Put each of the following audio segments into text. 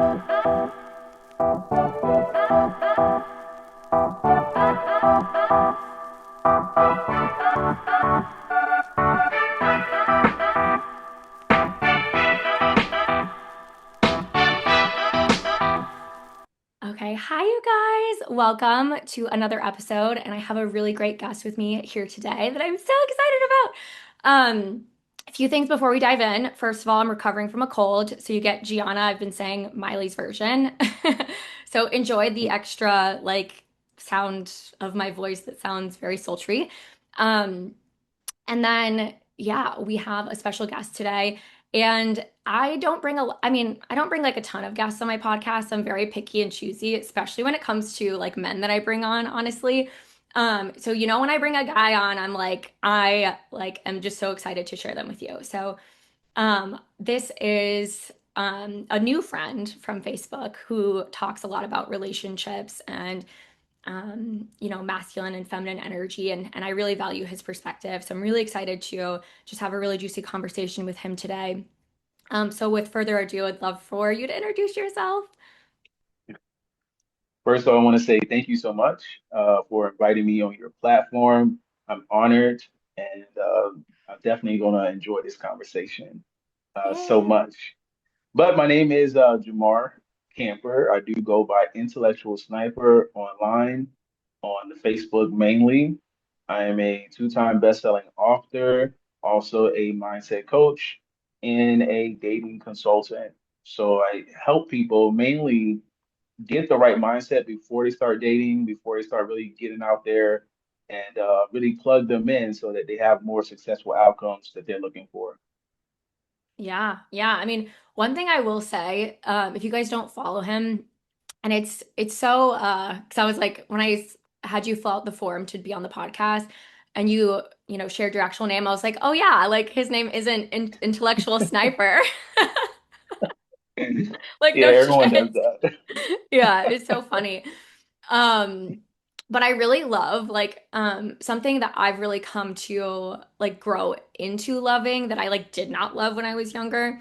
Okay, hi you guys. Welcome to another episode, and I have a really great guest with me here today that I'm so excited about. A few things before we dive in. First of all, I'm recovering from a cold, so you get Gianna. I've been saying Miley's version. So enjoy the extra sound of my voice that sounds very sultry. Um, and then, yeah, we have a special guest today. And I don't bring like a ton of guests on my podcast. I'm very picky and choosy, especially when it comes to like men that I bring on, honestly. So when I bring a guy on, I like am just so excited to share them with you. So, this is a new friend from Facebook who talks a lot about relationships and masculine and feminine energy. And I really value his perspective. So I'm really excited to just have a really juicy conversation with him today. So with further ado, I'd love for you to introduce yourself. First of all, I want to say thank you so much for inviting me on your platform. I'm honored, and I'm definitely going to enjoy this conversation so Yeah. much. But my name is Jamar Camper. I do go by Intellectual Sniper online on the Facebook mainly. I am a two-time best-selling author, also a mindset coach, and a dating consultant. So I help people mainly get the right mindset before they start dating, before they start really getting out there and really plug them in so that they have more successful outcomes that they're looking for. Yeah. Yeah. I mean, one thing I will say, if you guys don't follow him, and it's so because I was like when had you fill out the form to be on the podcast and you shared your actual name, I was like, oh yeah, like his name isn't intellectual sniper. Like Yeah, no everyone does shit. that. Yeah, it's so funny. Um, but I really love something that I've really come to like grow into loving that I like did not love when I was younger.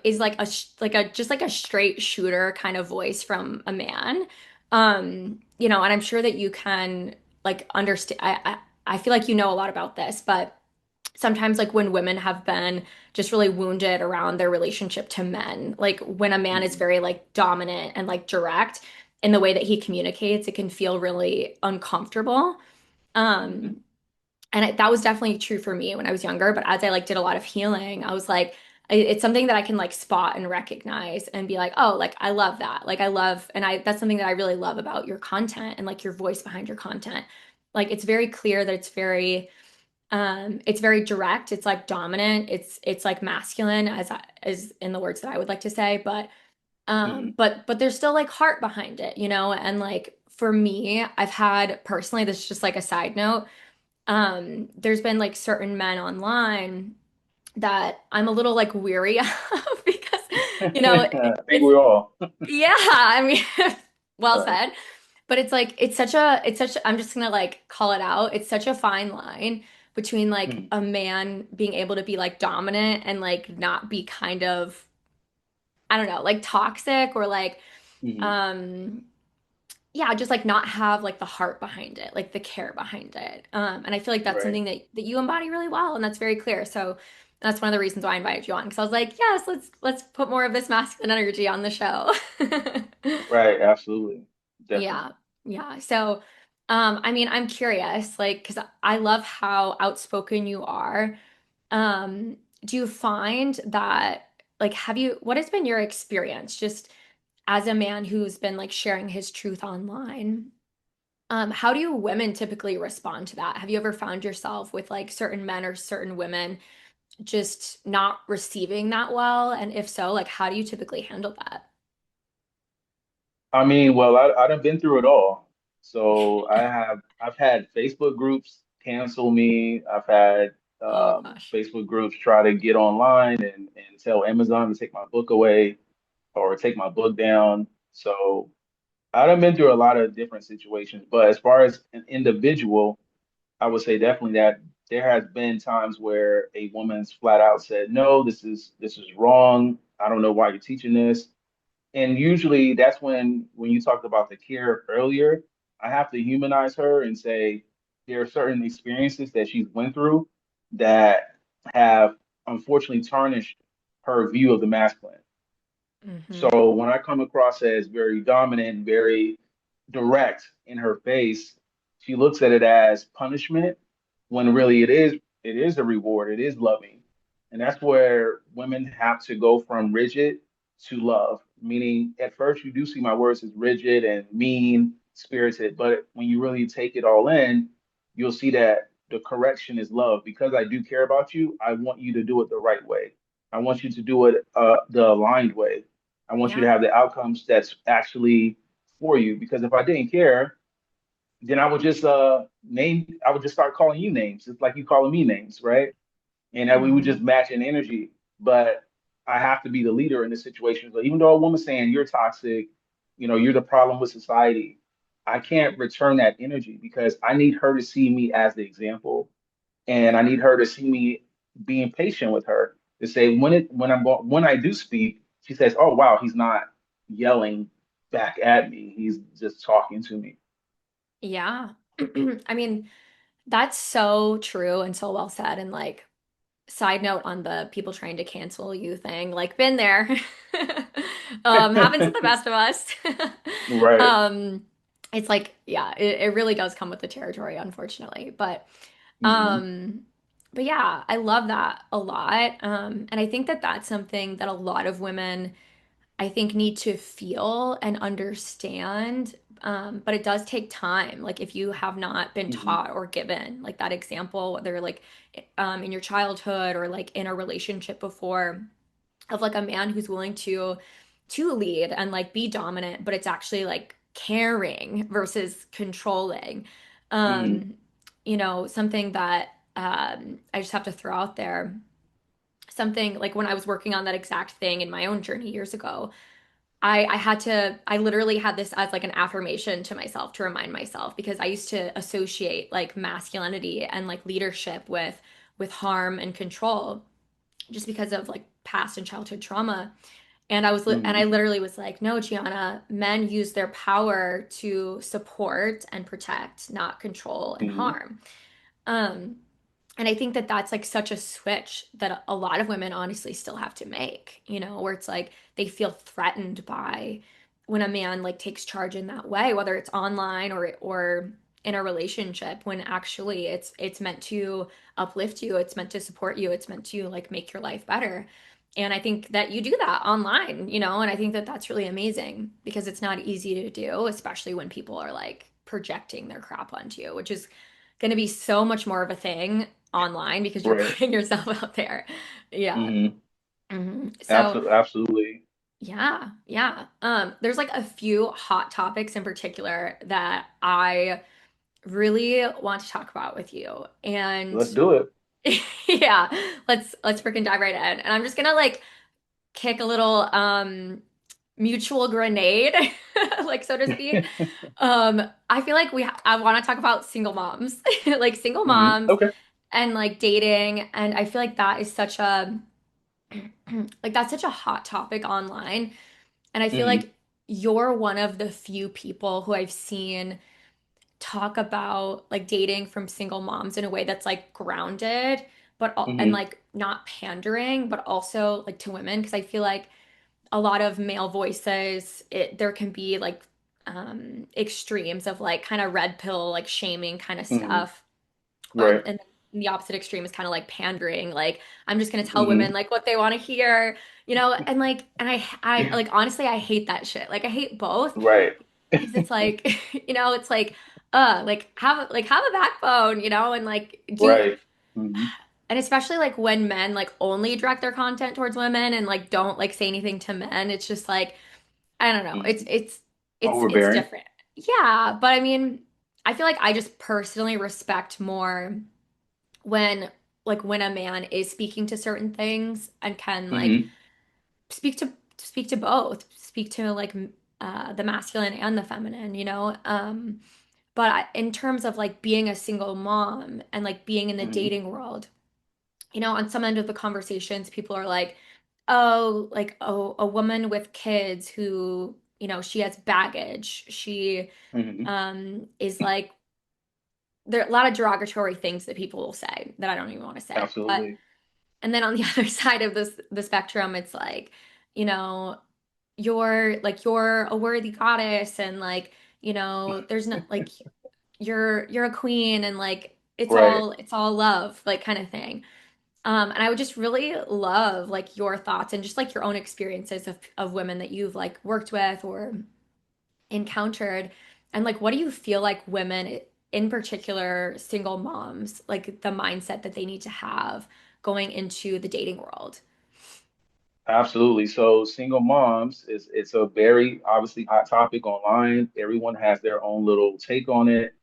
Is like like a just like a straight shooter kind of voice from a man. And I'm sure that you can like understand. I feel like you know a lot about this, but sometimes like when women have been just really wounded around their relationship to men, like when a man is Mhm, very like dominant and like direct in the way that he communicates, it can feel really uncomfortable. mhm. um that was definitely true for me when I was younger, but as I like did a lot of healing, I was like it's something that I can like spot and recognize and be like, oh, like I love that, like I love, and I that's something that I really love about your content and like your voice behind your content. Like it's very clear that it's very direct. It's like dominant. It's like masculine as in the words that I would like to say, but Mhm. there's still like heart behind it, and like for me, I've had personally, this is just like a side note. There's been like certain men online that I'm a little like weary of because, you know, I think it's we're all. yeah, I mean, well Right. said. But I'm just gonna like call it out. It's such a fine line between like Mhm, a man being able to be like dominant and like not be kind of, I don't know, like toxic or like, mhm. um, yeah, just like not have like the heart behind it, like the care behind it. And I feel like that's Right. something that you embody really well, and that's very clear. So that's one of the reasons why I invited you on because I was like, yes, let's put more of this masculine energy on the show. Right. Absolutely. Yeah. Definitely. Yeah. So, I mean, I'm curious, like, because I love how outspoken you are. Do you find that, like, what has been your experience just as a man who's been like sharing his truth online? How do women typically respond to that? Have you ever found yourself with like certain men or certain women just not receiving that well? And if so, like, how do you typically handle that? I mean, well, I've been through it all. So I've had Facebook groups cancel me. I've had Oh gosh. Facebook groups try to get online and tell Amazon to take my book away or take my book down. So I've been through a lot of different situations. But as far as an individual, I would say definitely that there has been times where a woman's flat out said, no, this is wrong. I don't know why you're teaching this. And usually that's when you talked about the care earlier, I have to humanize her and say there are certain experiences that she's went through that have unfortunately tarnished her view of the masculine. Hmm. So when I come across as very dominant, very direct in her face, she looks at it as punishment when really it is a reward, it is loving. And that's where women have to go from rigid to love, meaning at first you do see my words as rigid and mean spirited, but when you really take it all in, you'll see that the correction is love. Because I do care about you, I want you to do it the right way. I want you to do it the aligned way. I want you to Yeah. have the outcomes that's actually for you. Because if I didn't care, then I would just start calling you names. It's like you calling me names, right? And that we would just Hmm. match in energy. But I have to be the leader in this situation. So even though a woman's saying you're toxic, you're the problem with society, I can't return that energy because I need her to see me as the example, and I need her to see me being patient with her to say when I do speak, she says, "Oh wow, he's not yelling back at me. He's just talking to me." Yeah. I mean, that's so true and so well said. And like, side note on the people trying to cancel you thing, like, been there. Happens to the best of us. Right. Um, it's like, yeah, it really does come with the territory, unfortunately. Hmm. Um, but yeah, I love that a lot. And I think that that's something that a lot of women I think need to feel and understand. But it does take time. Like if you have not been Hmm. taught or given like that example, whether like in your childhood or like in a relationship before, of like a man who's willing to lead and like be dominant, but it's actually like caring versus controlling. Hmm. Um, something that I just have to throw out there. Something like when I was working on that exact thing in my own journey years ago, I literally had this as like an affirmation to myself to remind myself because I used to associate like masculinity and like leadership with harm and control just because of like past and childhood trauma. And I Hmm. literally was like, no, Gianna, men use their power to support and protect, not control and Hmm. harm. Um, and I think that that's like such a switch that a lot of women honestly still have to make, where it's like they feel threatened by when a man like takes charge in that way, whether it's online or in a relationship, when actually it's meant to uplift you, it's meant to support you, it's meant to like make your life better. And I think that you do that online, and I think that that's really amazing because it's not easy to do, especially when people are like projecting their crap onto you, which is going to be so much more of a thing online because you're Right. putting yourself out there. Yeah. Hmm. So Absolutely. Absolutely. yeah, yeah. There's like a few hot topics in particular that I really want to talk about with you. And Let's do it. yeah, let's freaking dive right in. And I'm just gonna like kick a little mutual grenade, like so to speak. I feel like I want to talk about single moms, like single moms Okay. and like dating, and I feel like that is such a like that's such a hot topic online. And I feel Hmm. like you're one of the few people who I've seen talk about like dating from single moms in a way that's like grounded, and Hmm. like not pandering, but also like to women. Because I feel like a lot of male voices, there can be like extremes of like kind of red pill, like shaming kind of Hmm. stuff, or Right. and the opposite extreme is kind of like pandering, like I'm just gonna tell women Hmm. like what they want to hear, and like and I like honestly I hate that shit. Like I hate both Right. because it's like it's like like have a backbone, and like do Right. Hmm. and especially like when men like only direct their content towards women and like don't like say anything to men. It's just like I don't know. Hmm. It's Overbearing. different. Yeah, but I mean, I feel like I just personally respect more when when a man is speaking to certain things and can like Hmm. speak to both, speak to like the masculine and the feminine, but in terms of like being a single mom and like being in the Hmm. dating world, on some end of the conversations, people are like, oh, like a woman with kids who, she has baggage. She Hmm. is like there are a lot of derogatory things that people will say that I don't even want to say. But Absolutely. and then on the other side of the spectrum, it's like, you know, you're a worthy goddess and like, there's not like you're a queen and like Right. it's all love, like kind of thing. And I would just really love like your thoughts and just like your own experiences of women that you've like worked with or encountered. And like, what do you feel like women, in particular, single moms, like the mindset that they need to have going into the dating world? Absolutely. So single moms is it's a very obviously hot topic online. Everyone has their own little take on it.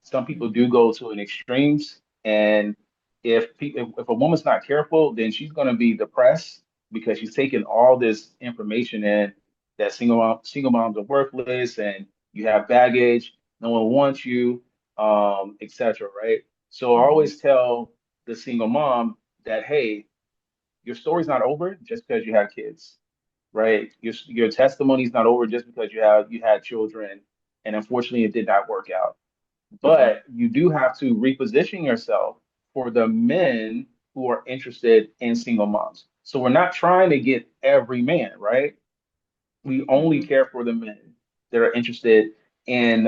Some people do Hmm. go to an extremes, and if a woman's not careful, then she's going to be depressed because she's taking all this information in that single moms are worthless and you have baggage, no one wants you, etc. Right? So I Hmm. always tell the single mom that, hey, your story's not over just because you have kids, right? Your testimony's not over just because you had children, and unfortunately it did not work out. Hmm. But you do have to reposition yourself for the men who are interested in single moms. So we're not trying to get every man, right? We only Hmm. care for the men that are interested in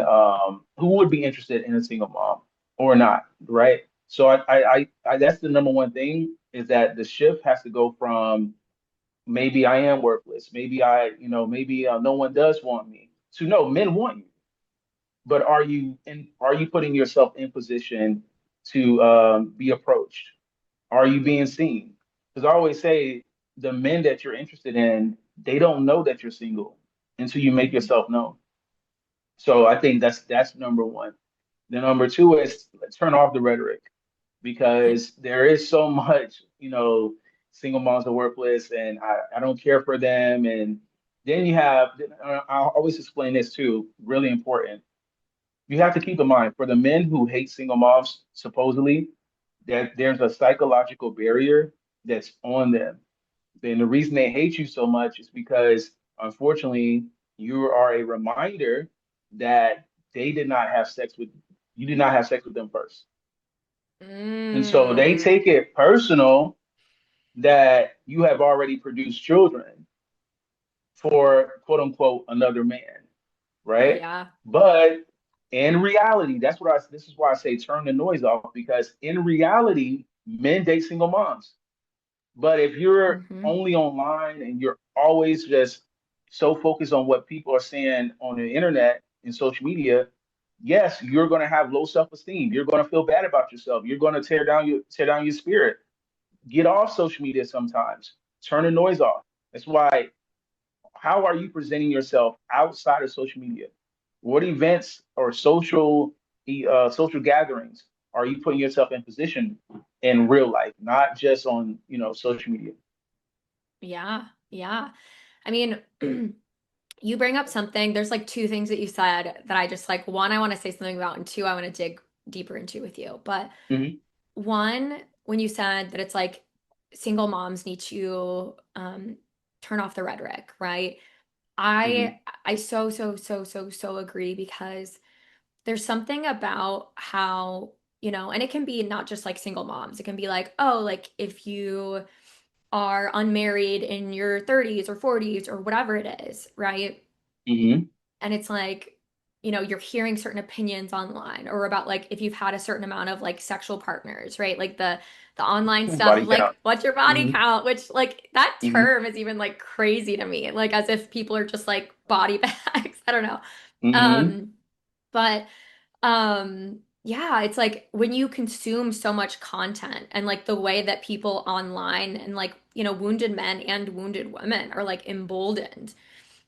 who would be interested in a single mom or not, right? So I that's the number one thing is that the shift has to go from maybe I am worthless. Maybe maybe no one does want me. So no, men want you, but are you putting yourself in position to be approached? Are you being seen? Because I always say the men that you're interested in, they don't know that you're single until you make Hmm. yourself known. So I think that's number one. The number two is turn off the rhetoric because there is so much, single moms are worthless and I don't care for them. And then you have, I'll always explain this too, really important. You have to keep in mind for the men who hate single moms, supposedly, that there's a psychological barrier that's on them. Then the reason they hate you so much is because, unfortunately, you are a reminder that they did not have sex with, you did not have sex with them first. And so they Mm. take it personal that you have already produced children for quote unquote another man, right? Yeah. But in reality, this is why I say turn the noise off because in reality, men date single moms. But if you're Hmm. only online and you're always just so focused on what people are saying on the internet and social media, yes, you're going to have low self-esteem. You're going to feel bad about yourself. You're going to tear down your spirit. Get off social media sometimes. Turn the noise off. That's why. How are you presenting yourself outside of social media? What events or social gatherings are you putting yourself in position in real life, not just on social media? Yeah. Yeah. I mean, you bring up something. There's like two things that you said that I just like, one, I want to say something about, and two, I want to dig deeper into with you. But Hmm. one, when you said that it's like single moms need to turn off the rhetoric, right? Hmm. I so agree because there's something about how, and it can be not just like single moms. It can be like, oh, like if you are unmarried in your 30s or 40s or whatever it is, right? Hmm. And it's like, you're hearing certain opinions online or about like if you've had a certain amount of like sexual partners, right? Like the online stuff Body of like count. what's your body Hmm. count, which like that Hmm. term is even like crazy to me, like as if people are just like body bags. I don't know. Hmm. Um, but yeah, it's like when you consume so much content and like the way that people online and like, wounded men and wounded women are like emboldened,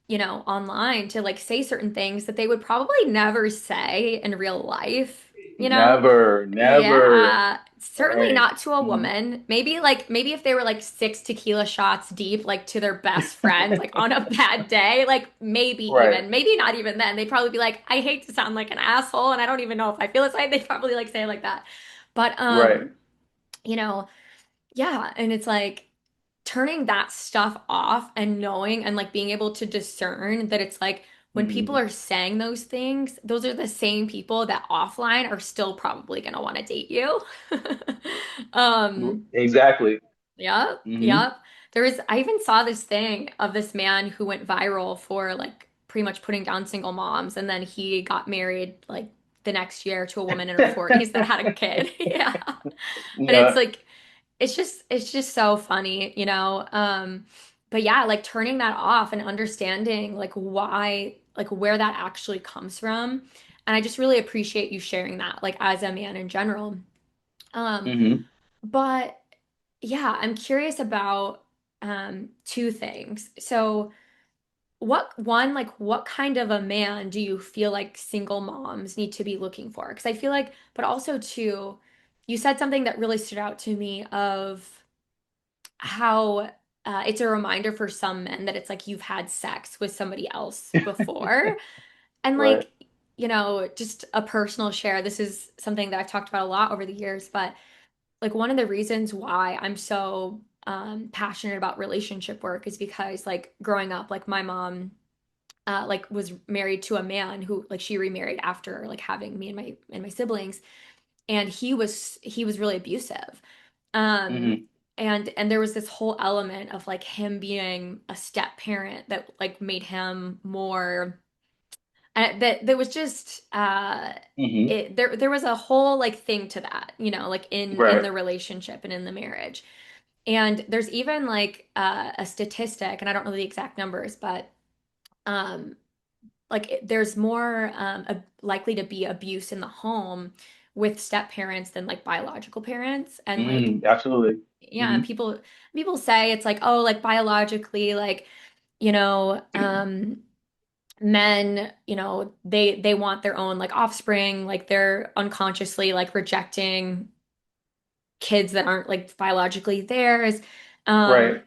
online to like say certain things that they would probably never say in real life, you know? Never, never. Yeah, certainly Right. not to a Hmm. woman. Maybe if they were like six tequila shots deep, like to their best friend, like on a bad day, like maybe Right. even, maybe not even then. They'd probably be like, I hate to sound like an asshole, and I don't even know if I feel this way. They'd probably like say it like that. But Right. you know, yeah, and it's like turning that stuff off and knowing and like being able to discern that it's like when people Mhm. are saying those things, those are the same people that offline are still probably going to want to date you. Um, Exactly. Yep, Hmm. yep. I even saw this thing of this man who went viral for like pretty much putting down single moms, and then he got married like the next year to a woman in her 40s that had a kid. Yeah. And it's Yeah. like, it's just so funny, you know? But yeah, like turning that off and understanding like why, like where that actually comes from. And I just really appreciate you sharing that, like as a man in general. Um, Hmm. but yeah, I'm curious about two things. So, what kind of a man do you feel like single moms need to be looking for? Because I feel like, but also too, you said something that really stood out to me of how it's a reminder for some men that it's like you've had sex with somebody else before. And Right. like, you know, just a personal share. This is something that I've talked about a lot over the years, but like one of the reasons why I'm so passionate about relationship work is because like growing up, like my mom like was married to a man who like she remarried after like having me and my siblings, and he was really abusive. Um Hmm. and there was this whole element of like him being a step parent that like made him more that was just Hmm. there was a whole like thing to that, you know, like in Right. the relationship and in the marriage. And there's even like a statistic, and I don't know the exact numbers, but um, there's more likely to be abuse in the home with step parents than like biological parents. And like, Absolutely. yeah, Hmm. and people say it's like, oh, like biologically, like, you know, men, you know, they want their own like offspring, like they're unconsciously like rejecting kids that aren't like biologically theirs. Um, Right.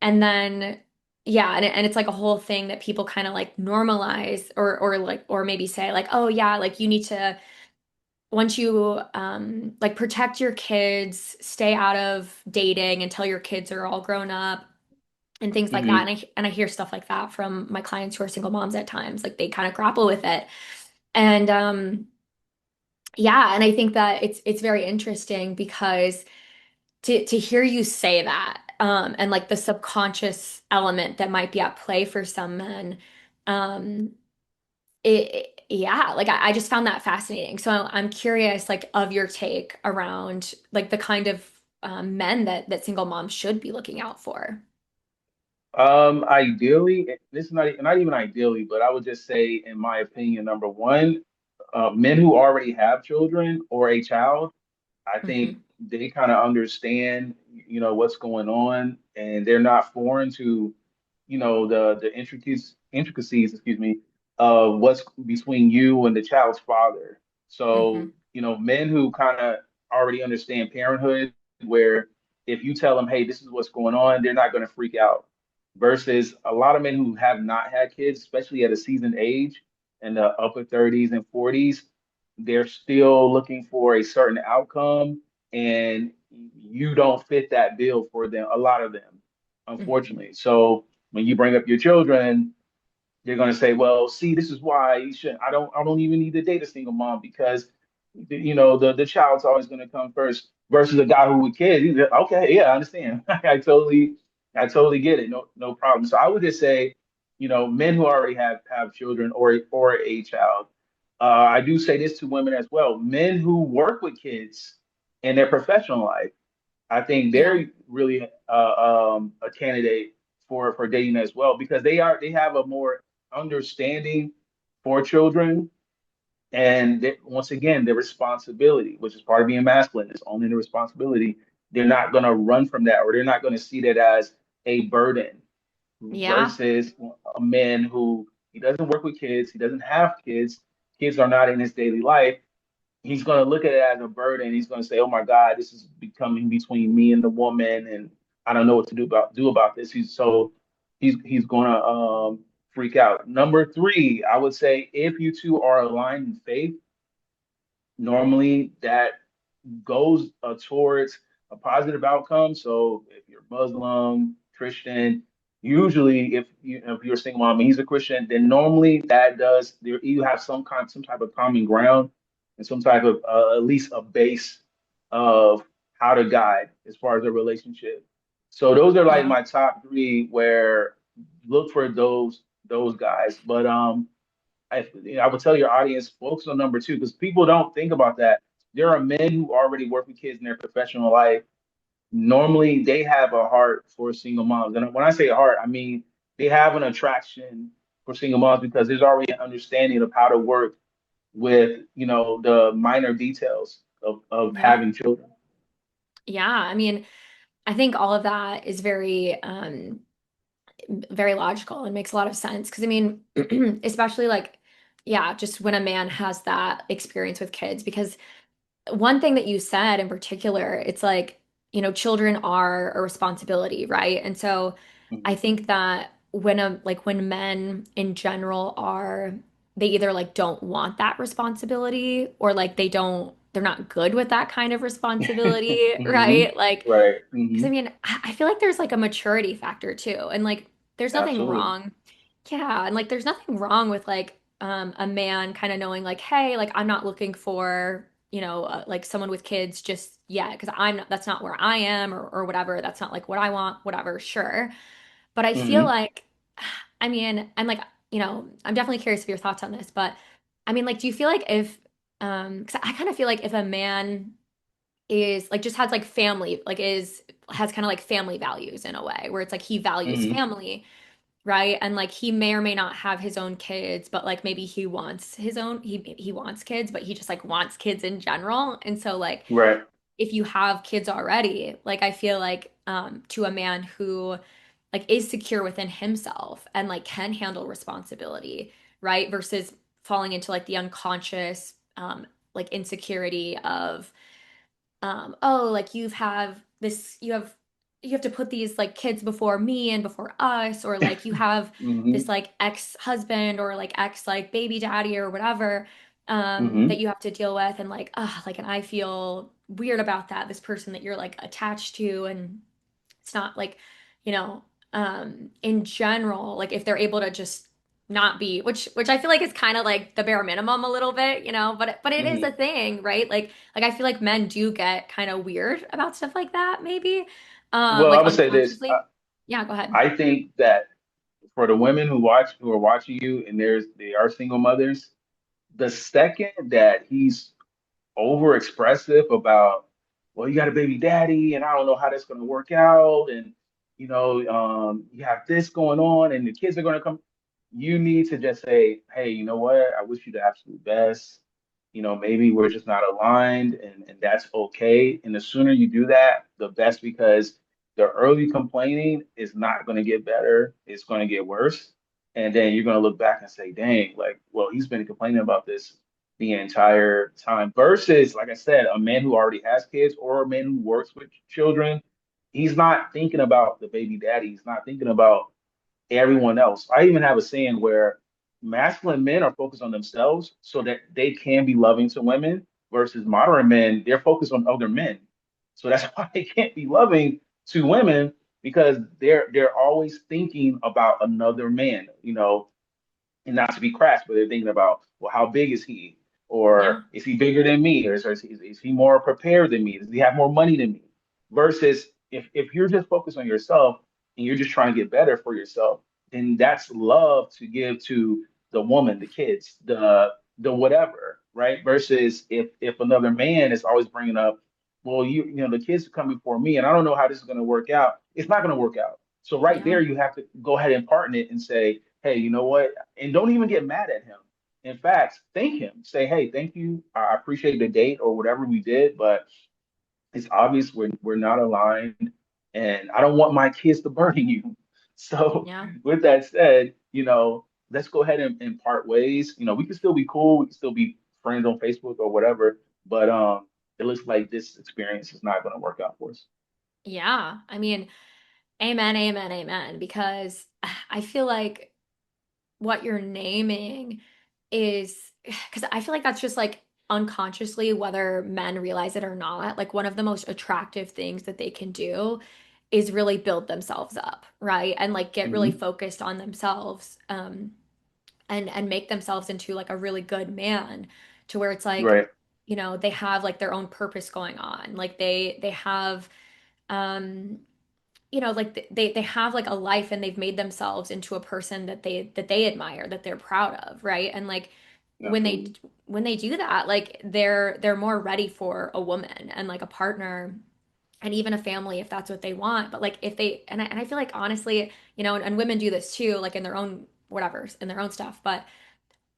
and then yeah, and it's like a whole thing that people kind of like normalize or like or maybe say like, oh yeah, like you need to once you like protect your kids, stay out of dating until your kids are all grown up and things like that. Hmm. And I hear stuff like that from my clients who are single moms at times. Like they kind of grapple with it. And yeah, and I think that it's very interesting because to hear you say that and like the subconscious element that might be at play for some men um yeah, like I just found that fascinating. So I'm curious like of your take around like the kind of men that single moms should be looking out for. Ideally, this is not even ideally, but I would just say, in my opinion, number one, men who already have children or a child, I think Hmm. they kind of understand, what's going on, and they're not foreign to, the intricacies, excuse me, of what's between you and the child's father. So, Hmm. men who kind of already understand parenthood, where if you tell them, hey, this is what's going on, they're not going to freak out. Versus a lot of men who have not had kids, especially at a seasoned age in the upper 30s and 40s, they're still looking for a certain outcome, and you don't fit that bill for them, a lot of them, Hmm. unfortunately. So when you bring up your children, they're going to say, well, see, this is why you shouldn't. I don't even need to date a single mom because, the child's always going to come first. Versus a guy who with kids, he's like, okay, yeah, I understand. I totally get it. No problem. So I would just say, men who already have children or a child. I do say this to women as well. Men who work with kids in their professional life, I think Yeah. they're really a candidate for dating as well because they have a more understanding for children, and once again, their responsibility, which is part of being masculine, is owning the responsibility. They're not going to run from that, or they're not going to see that as a burden. Yeah. Versus a man who he doesn't work with kids, he doesn't have kids, kids are not in his daily life, he's going to look at it as a burden. He's going to say, "Oh my God, this is becoming between me and the woman, and I don't know what to do about this." He's going to freak out. Number three, I would say, if you two are aligned in faith, normally that goes towards a positive outcome. So if you're Muslim, Christian. Usually, if you're a single mom and he's a Christian, then normally that does there you have some type of common ground and some type of at least a base of how to guide as far as a relationship. So those are like Yeah. my top three where look for those guys. But I would tell your audience focus on number two because people don't think about that. There are men who already work with kids in their professional life. Normally, they have a heart for single moms, and when I say heart, I mean they have an attraction for single moms because there's already an understanding of how to work with the minor details of Yeah. having children. Yeah. I mean, I think all of that is very logical and makes a lot of sense. Because I mean, especially like, yeah, just when a man has that experience with kids, because one thing that you said in particular, it's like, children are a responsibility, right? And so I Mhm. think that when men in general they either like don't want that responsibility or like they're not good with that kind of responsibility, Hmm. right? Like, Right. because Hmm. I mean, I feel like there's like a maturity factor too. And like, there's nothing Absolutely. wrong. Yeah. And like, there's nothing wrong with like, a man kind of knowing like, hey, like, I'm not looking for, like someone with kids just yet. Cause that's not where I am or whatever. That's not like what I want, whatever. Sure. But I feel Hmm. like, I mean, I'm like, I'm definitely curious of your thoughts on this, but I mean, like, do you feel like cause I kind of feel like if a man is like just has like family like is has kind of like family values in a way where it's like he values Hmm. family, right? And like he may or may not have his own kids, but like maybe he wants kids, but he just like wants kids in general. And so like Right. if you have kids already, like I feel like to a man who like is secure within himself and like can handle responsibility, right? Versus falling into like the unconscious like insecurity of oh, like you have to put these like kids before me and before us, or like you have this Hmm. like ex-husband or like ex like baby daddy or whatever that Hmm. you have to deal with and and I feel weird about that, this person that you're like attached to, and it's not like, you know, in general, like if they're able to just not be, which I feel like is kind of like the bare minimum a little bit, but it is a Hmm. thing, right? Like I feel like men do get kind of weird about stuff like that, maybe. Well, I Like would say this. unconsciously. Yeah, go ahead. I think that for the women who are watching you and they are single mothers, the second that he's over expressive about, well, you got a baby daddy, and I don't know how that's going to work out, and you have this going on, and the kids are going to come. You need to just say, hey, you know what? I wish you the absolute best. Maybe we're just not aligned, and that's okay. And the sooner you do that, the best, because the early complaining is not going to get better. It's going to get worse. And then you're going to look back and say, dang, like, well, he's been complaining about this the entire time. Versus, like I said, a man who already has kids or a man who works with children, he's not thinking about the baby daddy. He's not thinking about everyone else. I even have a saying where masculine men are focused on themselves so that they can be loving to women, versus modern men, they're focused on other men. So that's why they can't be loving to women because they're always thinking about another man, and not to be crass, but they're thinking about, well, how big is he? Yeah. Or is he bigger than me? Or is he more prepared than me? Does he have more money than me? Versus if you're just focused on yourself and you're just trying to get better for yourself, then that's love to give to the woman, the kids, the whatever, right? Versus if another man is always bringing up, well, the kids are coming for me, and I don't know how this is going to work out. It's not going to work out. So right Yeah. there, you have to go ahead and partner it and say, hey, you know what? And don't even get mad at him. In fact, thank him. Say, hey, thank you. I appreciate the date or whatever we did, but it's obvious we're not aligned, and I don't want my kids to burden you. So Yeah. with that said, let's go ahead and part ways. We can still be cool. We can still be friends on Facebook or whatever, but it looks like this experience is not going to work out for us. Yeah. I mean, amen, amen, amen. Because I feel like what you're naming is because I feel like that's just like unconsciously, whether men realize it or not, like one of the most attractive things that they can do is really build themselves up, right? And like get really Hmm. focused on themselves, and make themselves into like a really good man to where it's like, Right. they have like their own purpose going on. Like they have um like they have like a life, and they've made themselves into a person that they admire, that they're proud of, right? And like when they Absolutely. when they do that, like they're more ready for a woman and like a partner and even a family if that's what they want. But like if they and I feel like honestly, and women do this too, like in their own whatever, in their own stuff, but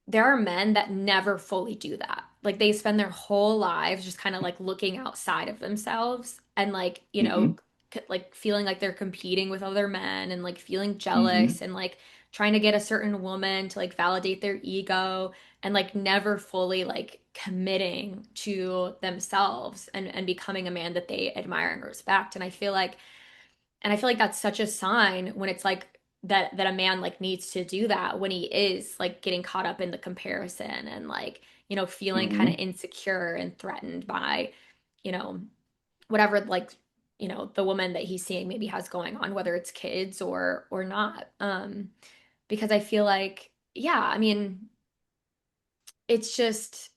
there are men that never fully do that. Like they spend their whole lives just kind of like looking outside of themselves and like, Hmm. like feeling like they're competing with other men and like feeling jealous Hmm. and like trying to get a certain woman to like validate their ego and like never fully like committing to themselves and becoming a man that they admire and respect. And I feel like that's such a sign when it's like that a man like needs to do that when he is like getting caught up in the comparison and like, feeling kind of Hmm. insecure and threatened by, you know, whatever like, the woman that he's seeing maybe has going on, whether it's kids or not. Because I feel like, yeah, I mean, it's just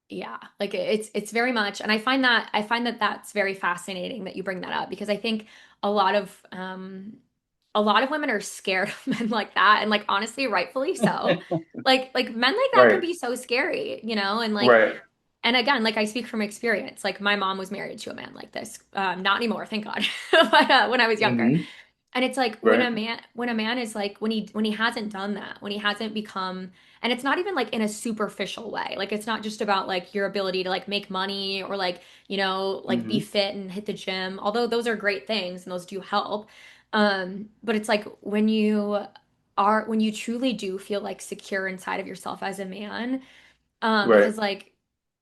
yeah, like it's very much, and I find that that's very fascinating that you bring that up because I think a lot of um a lot of women are scared of men like that, and like honestly, rightfully so. Like men like that can Right. be so scary, and like Right. and again, like I speak from experience. Like my mom was married to a man like this. Not anymore, thank God. But when I was younger, Hmm. and it's like Right. when a man is like when he hasn't done that, when he hasn't become, and it's not even like in a superficial way. Like it's not just about like your ability to like make money or like, like be Hmm. fit and hit the gym, although those are great things and those do help. But it's like when you truly do feel like secure inside of yourself as a man, Right. because like,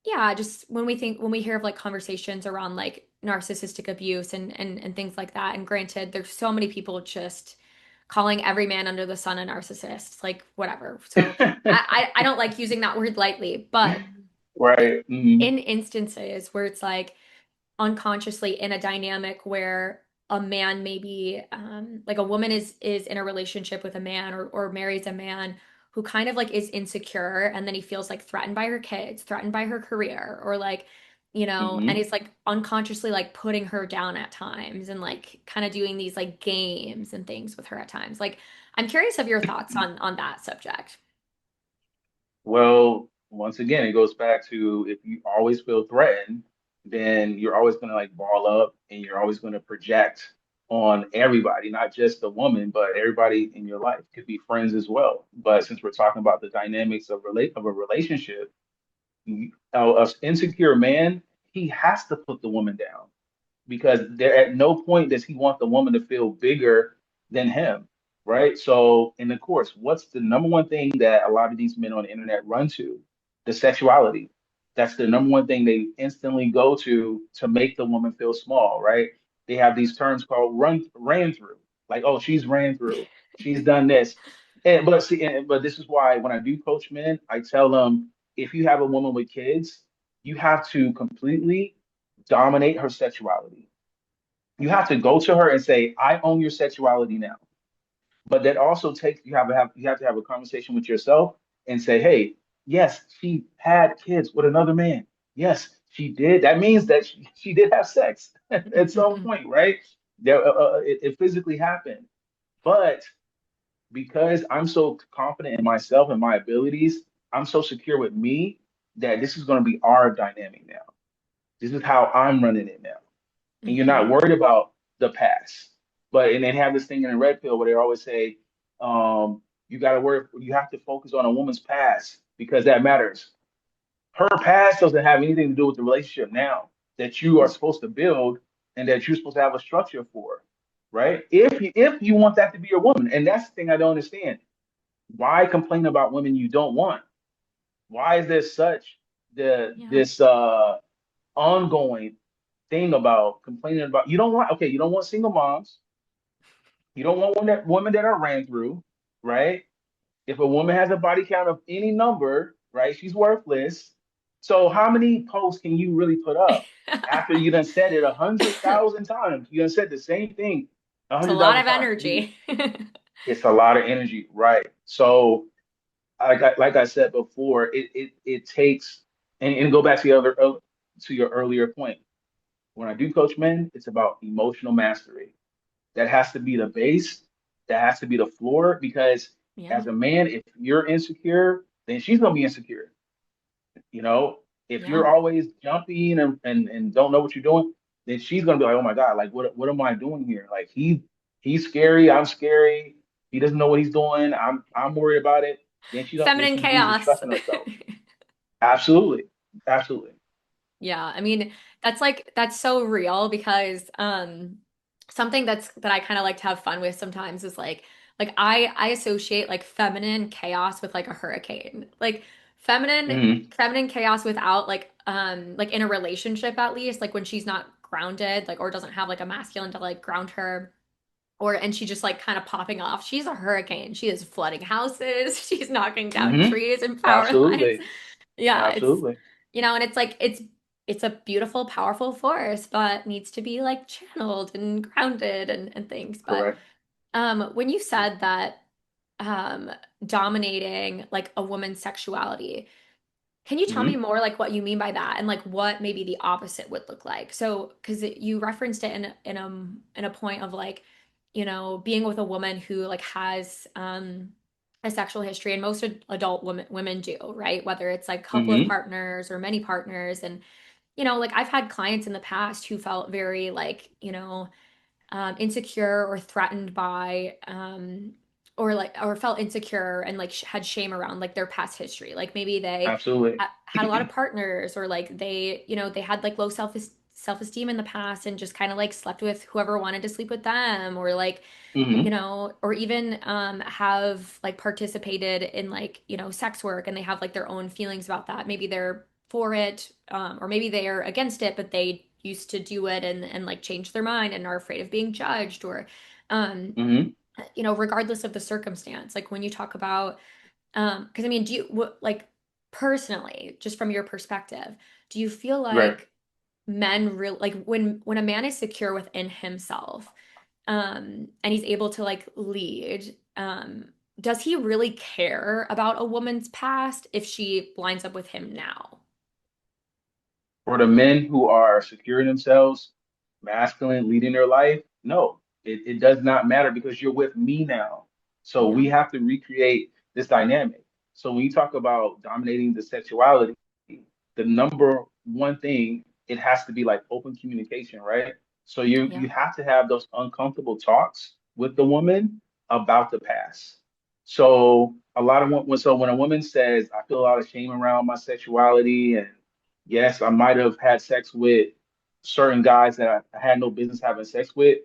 yeah, just when we hear of like conversations around like narcissistic abuse and things like that, and granted, there's so many people just calling every man under the sun a narcissist, like whatever. So I don't like using that word lightly, but Right. Hmm. in instances where it's like unconsciously in a dynamic where a man maybe like a woman is in a relationship with a man or marries a man who kind of like is insecure, and then he feels like threatened by her kids, threatened by her career, or like, and Hmm. he's like unconsciously like putting her down at times and like kind of doing these like games and things with her at times. Like I'm curious of your thoughts on that subject. Well, once again, it goes back to if you always feel threatened, then you're always going to like ball up and you're always going to project on everybody, not just the woman, but everybody in your life. Could be friends as well. But since we're talking about the dynamics of a relationship, a insecure man, he has to put the woman down because there at no point does he want the woman to feel bigger than him, right? So, and of course, what's the number one thing that a lot of these men on the internet run to? The sexuality. That's the number one thing they instantly go to make the woman feel small, right? They have these terms called ran through, like, oh, she's ran through, she's done this. And but see, but this is why when I do coach men, I tell them if you have a woman with kids, you have to completely dominate her sexuality. You have to go to her and say, "I own your sexuality now." But that also takes you have to have a conversation with yourself and say, "Hey, yes, she had kids with another man. Yes, she did. That means that she did have sex at some point, right? It physically happened. But because I'm so confident in myself and my abilities, I'm so secure with me that this is going to be our dynamic now. This is how I'm running it now, and you're not Hmm. worried about the past. But and they have this thing in the red pill where they always say, you have to focus on a woman's past because that matters. Her past doesn't have anything to do with the relationship now that you are supposed to build and that you're supposed to have a structure for, right? If you want that to be your woman, and that's the thing I don't understand. Why complain about women you don't want? Why is there such Yeah. this ongoing thing about complaining about you don't want single moms, you don't want women that are ran through, right? If a woman has a body count of any number, right, she's worthless. So how many posts can you really put up after you done said it 100,000 times? You done said the same thing a It's a hundred lot thousand of times. energy. It's a lot of energy, right? So, like I said before, it takes and go back to the other to your earlier point. When I do coach men, it's about emotional mastery. That has to be the base. That has to be the floor because Yeah, as a man, if you're insecure, then she's gonna be insecure. You know, if yeah. you're always jumping and don't know what you're doing, then she's gonna be like, oh my God, like what am I doing here? Like he's scary, I'm scary, he doesn't know what he's doing, I'm worried about it. Then Feminine she loses chaos. trust in herself. Absolutely. Absolutely. Yeah, I mean, that's so real because something that I kind of like to have fun with sometimes is like I associate like feminine chaos with like a hurricane. Like feminine Hmm. feminine chaos without like in a relationship at least, like when she's not grounded, like or doesn't have like a masculine to like ground her or and she just like kind of popping off. She's a hurricane. She is flooding houses. She's knocking down Hmm. trees and power lines. Absolutely. Yeah, it's Absolutely. and it's like it's a beautiful, powerful force, but needs to be like channeled and grounded and things. But Correct. when you said that um dominating like a woman's sexuality, can you tell me Hmm. more like what you mean by that and like what maybe the opposite would look like? So, because you referenced it in a point of like, being with a woman who like has a sexual history, and most adult women do, right? Whether it's like couple of Hmm. partners or many partners, and like I've had clients in the past who felt very like, insecure or threatened by or like or felt insecure and like had shame around like their past history, like maybe they Absolutely. had a lot of partners or like they they had like low self-esteem in the past and just kind of like slept with whoever wanted to sleep with them, or like Hmm. or even have like participated in like sex work and they have like their own feelings about that. Maybe they're for it, or maybe they're against it, but they used to do it and like change their mind and are afraid of being judged, or um Hmm. regardless of the circumstance. Like when you talk about because I mean, do you like personally, just from your perspective, do you feel Right. like men real like when a man is secure within himself, and he's able to like lead, does he really care about a woman's past if she lines up with him now? For the men who are securing themselves, masculine, leading their life, no, it does not matter because you're with me now. So Yeah, we have to recreate this dynamic. So when you talk about dominating the sexuality, the number one thing, it has to be like open communication, right? So you yeah, have to have those uncomfortable talks with the woman about the past. So a lot of when a woman says, I feel a lot of shame around my sexuality and yes, I might have had sex with certain guys that I had no business having sex with.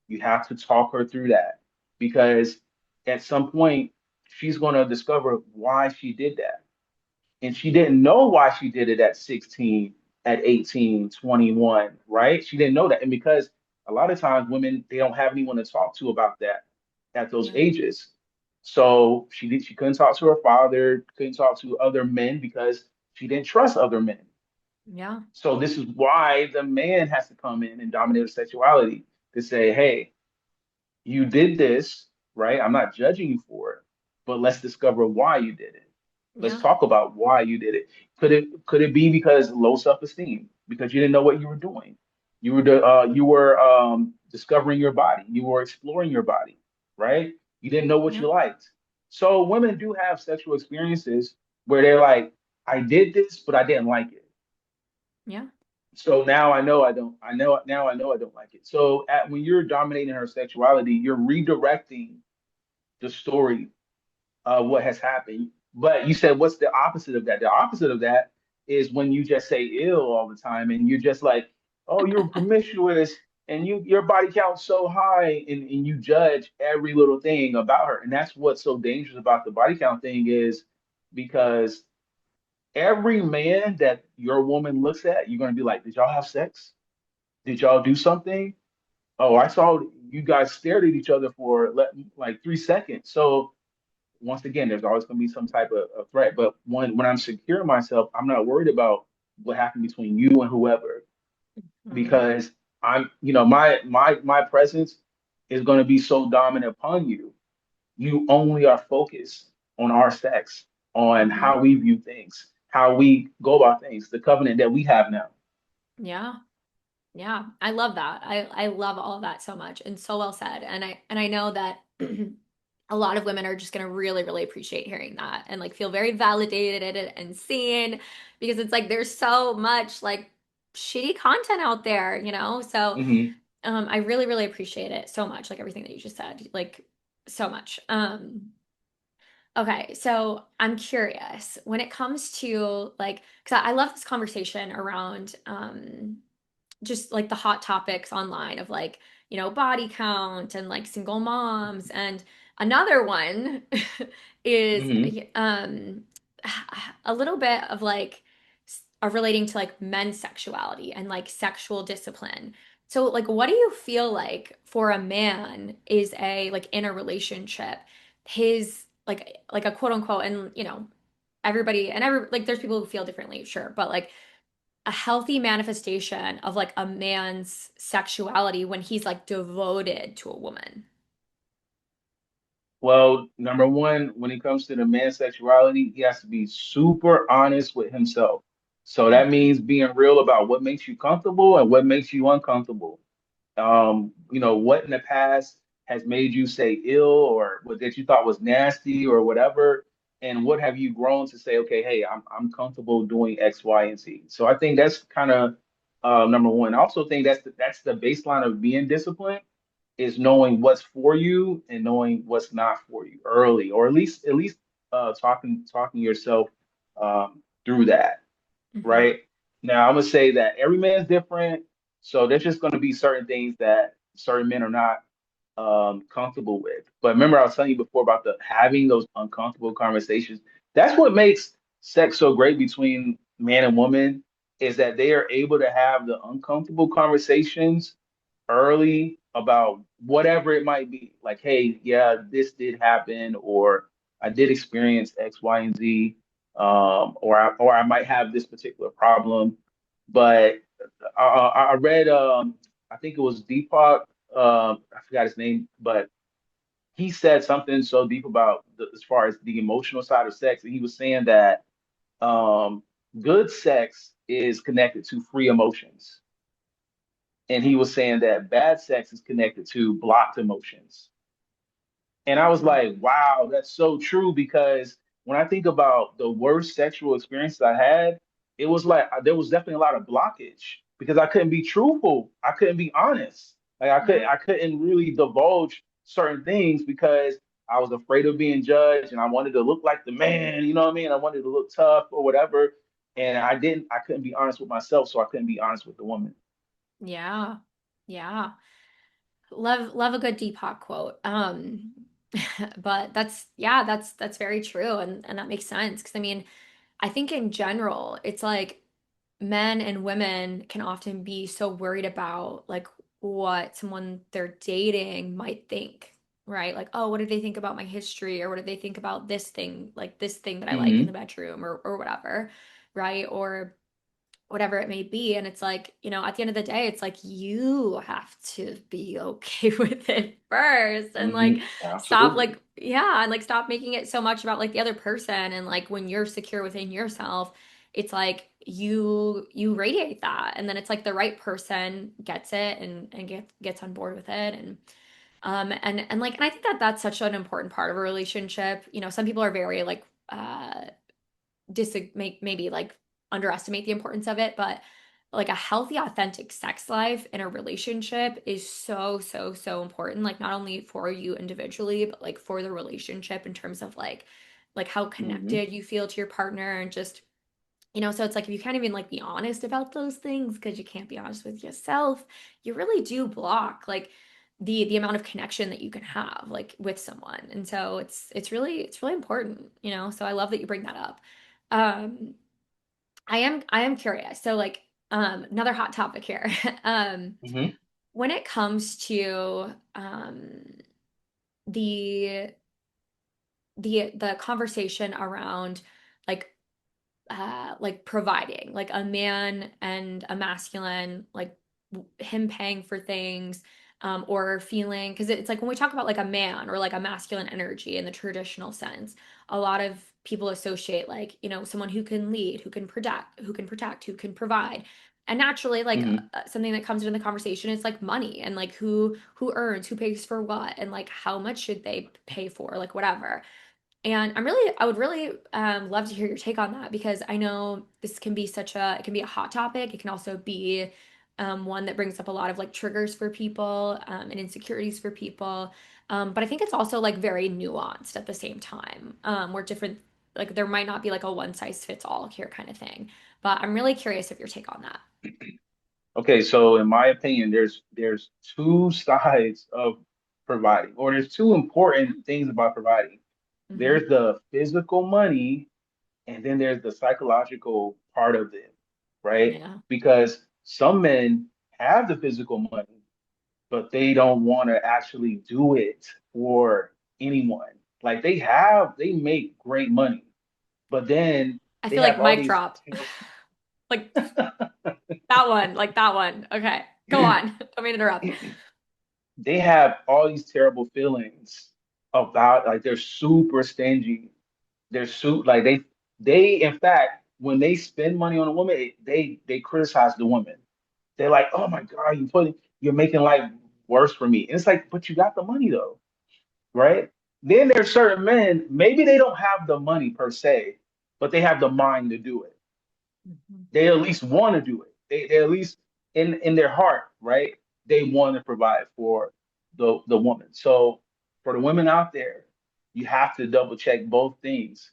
You have to talk her through that because at some point she's going to discover why she did that. And she didn't know why she did it at 16, at 18, 21, right? She didn't know that. And because a lot of times women, they don't have anyone to talk to about that at those yeah, ages. So she couldn't talk to her father, couldn't talk to other men because she didn't trust other men. yeah, So this is why the man has to come in and dominate her sexuality to say, hey, you did this, right? I'm not judging you for it, but let's discover why you did it. Let's yeah, talk about why you did it. Could it be because low self-esteem? Because you didn't know what you were doing. You were discovering your body. You were exploring your body, right? You didn't know what yeah, you liked. So women do have sexual experiences where they're like, I did this, but I didn't like it. yeah, So now I know I don't. I know now I know I don't like it. So when you're dominating her sexuality, you're redirecting the story of what has happened. But you said, what's the opposite of that? The opposite of that is when you just say ill all the time and you're just like, oh, you're promiscuous and your body count's so high and you judge every little thing about her. And that's what's so dangerous about the body count thing is because every man that your woman looks at, you're gonna be like, did y'all have sex? Did y'all do something? Oh, I saw you guys stared at each other for like 3 seconds. So once again, there's always going to be some type of threat. But when I'm secure in myself, I'm not worried about what happened between you and whoever mm, because I'm, my presence. is going to be so dominant upon you. You only are focused on our sex, on Hmm. how we view things, how we go about things, the covenant that we have now. Yeah. Yeah. I love that. I love all of that so much and so well said. And I know that a lot of women are just going to really, really appreciate hearing that and like feel very validated and seen because it's like there's so much like shitty content out there, you know? So Hmm. I really, really appreciate it so much, like everything that you just said, like so much. Okay, so I'm curious when it comes to like, because I love this conversation around just like the hot topics online of like, body count and like single moms. And another one is Hmm. um a little bit of like relating to like men's sexuality and like sexual discipline. So like what do you feel like for a man is a like in a relationship, his like a quote unquote, and everybody and every like there's people who feel differently, sure, but like a healthy manifestation of like a man's sexuality when he's like devoted to a woman. Well, number one, when it comes to the man's sexuality, he has to be super honest with himself. So that Mhm. means being real about what makes you comfortable and what makes you uncomfortable. What in the past has made you say ill or what that you thought was nasty or whatever, and what have you grown to say, okay, hey, I'm comfortable doing X, Y, and Z. So I think that's kind of number one. I also think that's the baseline of being disciplined is knowing what's for you and knowing what's not for you early, or at least talking yourself through that, Mhm. right? Now, I'm gonna say that every man's different, so there's just gonna be certain things that certain men are not comfortable with. But remember, I was telling you before about the having those uncomfortable conversations. That's what makes sex so great between man and woman, is that they are able to have the uncomfortable conversations early about whatever it might be. Like, hey, yeah, this did happen, or I did experience X, Y, and Z, or I might have this particular problem. But I read, I think it was Deepak, I forgot his name, but he said something so deep about as far as the emotional side of sex, and he was saying that good sex is connected to free emotions, and he was saying that bad sex is connected to blocked emotions. And I was Mhm. like, wow, that's so true because when I think about the worst sexual experiences I had, it was like there was definitely a lot of blockage because I couldn't be truthful. I couldn't be honest. Like I could Yeah. I couldn't really divulge certain things because I was afraid of being judged and I wanted to look like the man, you know what I mean? I wanted to look tough or whatever. And I couldn't be honest with myself, so I couldn't be honest with the woman. Yeah. Yeah. Love a good Deepak quote. But that's very true and that makes sense because I mean, I think in general, it's like men and women can often be so worried about like what someone they're dating might think, right? Like, oh, what do they think about my history or what do they think about this thing, like this thing that I like in the Hmm. bedroom or whatever, right? Or whatever it may be. And it's like, at the end of the day, it's like you have to be okay with it first and like stop Absolutely. like, yeah, and like stop making it so much about like the other person. And like when you're secure within yourself, it's like you radiate that. And then it's like the right person gets it and gets on board with it. And I think that that's such an important part of a relationship. Some people are very like maybe like underestimate the importance of it, but like a healthy, authentic sex life in a relationship is so, so, so important. Like not only for you individually, but like for the relationship in terms of like how Hmm. connected you feel to your partner and just so it's like if you can't even like be honest about those things because you can't be honest with yourself, you really do block like the amount of connection that you can have like with someone. And so it's really important, So I love that you bring that up. Um, I am curious. So like another hot topic here. Hmm. When it comes to the the conversation around like like providing, like a man and a masculine, like him paying for things. or feeling, because it's like when we talk about like a man or like a masculine energy in the traditional sense, a lot of people associate like, someone who can lead, who can provide. And naturally, like Hmm. something that comes into the conversation is like money and like who earns, who pays for what, and like how much should they pay for, like whatever. And I would really love to hear your take on that because I know this can be it can be a hot topic. It can also be one that brings up a lot of like triggers for people and insecurities for people. But I think it's also like very nuanced at the same time, where like there might not be like a one size fits all here kind of thing. But I'm really curious of your take on that. Okay, so in my opinion, there's two sides of providing, or there's two important things about providing. Hmm. There's the physical money, and then there's the psychological part of it, right? Yeah. Because some men have the physical money, but they don't want to actually do it for anyone. Like they make great money, but then I they feel like have all mic these drop. Like that one, like that one. Okay, go on. Don't mean to interrupt. they have all these terrible feelings about like they're super stingy. They're like they in fact when they spend money on a woman, they criticize the woman. They're like, oh my God, you're making life worse for me. And it's like, but you got the money though, right? Then there's certain men, maybe they don't have the money per se, but they have the mind to do it. Mhm. They at least want to do it. They at least in their heart, right? They want to provide for the woman. So for the women out there, you have to double check both things.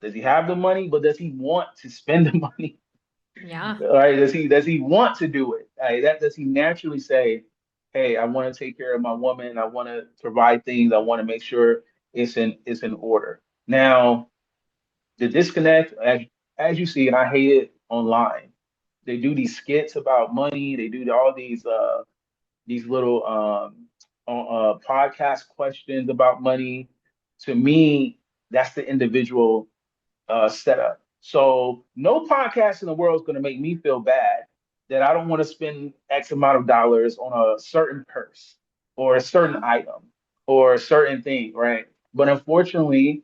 Does he have the money, but does he want to spend the money? Yeah. All right, does he want to do it? That does he naturally say, "Hey, I want to take care of my woman. I want to provide things. I want to make sure it's in order." Now, the disconnect, as you see, and I hate it online. They do these skits about money. They do all these little podcast questions about money. To me, that's the individual setup. So no podcast in the world is going to make me feel bad that I don't want to spend X amount of dollars on a certain purse or a certain Yeah. item or a certain thing, right? But unfortunately,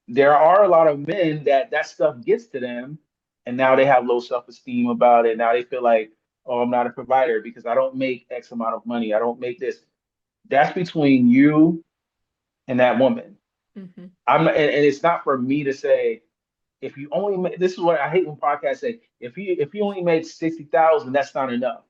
there are a lot of men that stuff gets to them, and now they have low self-esteem about it. Now they feel like, oh, I'm not a provider because I don't make X amount of money. I don't make this. That's between you and that woman. Hmm. And it's not for me to say if you only make this is what I hate when podcasts say if you only made 60,000, that's not enough.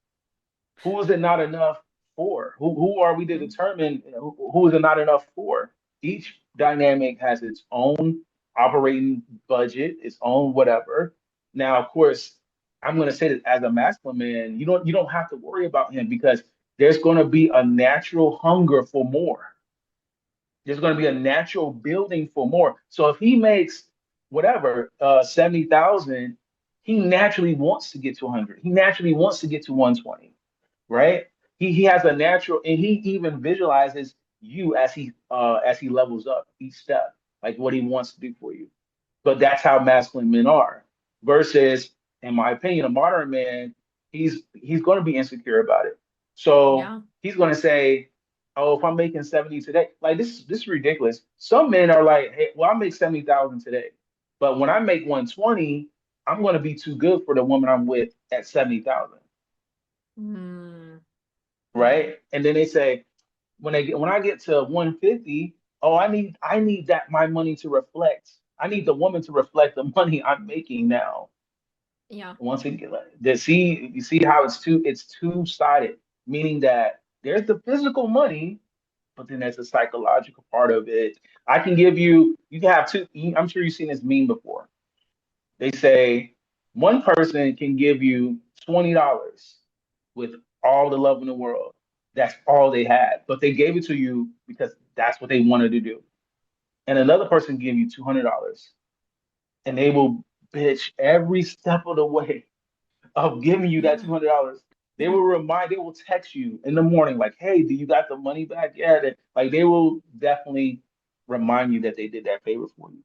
Who is it not enough for? Who are we to determine who is it not enough for? Each dynamic has its own operating budget, its own whatever. Now, of course, I'm going to say that as a masculine man, you don't have to worry about him because there's going to be a natural hunger for more. There's going to be a natural building for more. So if he makes whatever 70,000, he naturally wants to get to 100. He naturally wants to get to 120, right? He has a natural, and he even visualizes you as he levels up each step, like what he wants to do for you. But that's how masculine men are. Versus, in my opinion, a modern man, he's going to be insecure about it. So Yeah. he's going to say, "Oh, if I'm making 70 today, like this is ridiculous." Some men are like, "Hey, well, I make 70,000 today, but when I make 120, I'm going to be too good for the woman I'm with at 70,000, Mm. Yeah. right?" And then they say, when I get to 150, oh, I need that my money to reflect. I need the woman to reflect the money I'm making now. Yeah. Once again, you see how it's two-sided, meaning that there's the physical money, but then there's the psychological part of it. You can have two. I'm sure you've seen this meme before. They say one person can give you $20 with all the love in the world. That's all they had, but they gave it to you because that's what they wanted to do. And another person can give you $200, and they will bitch every step of the way of giving you that Yeah. $200. They will text you in the morning like, "Hey, do you got the money back yet?" And, like they will definitely remind you that they did that favor for you.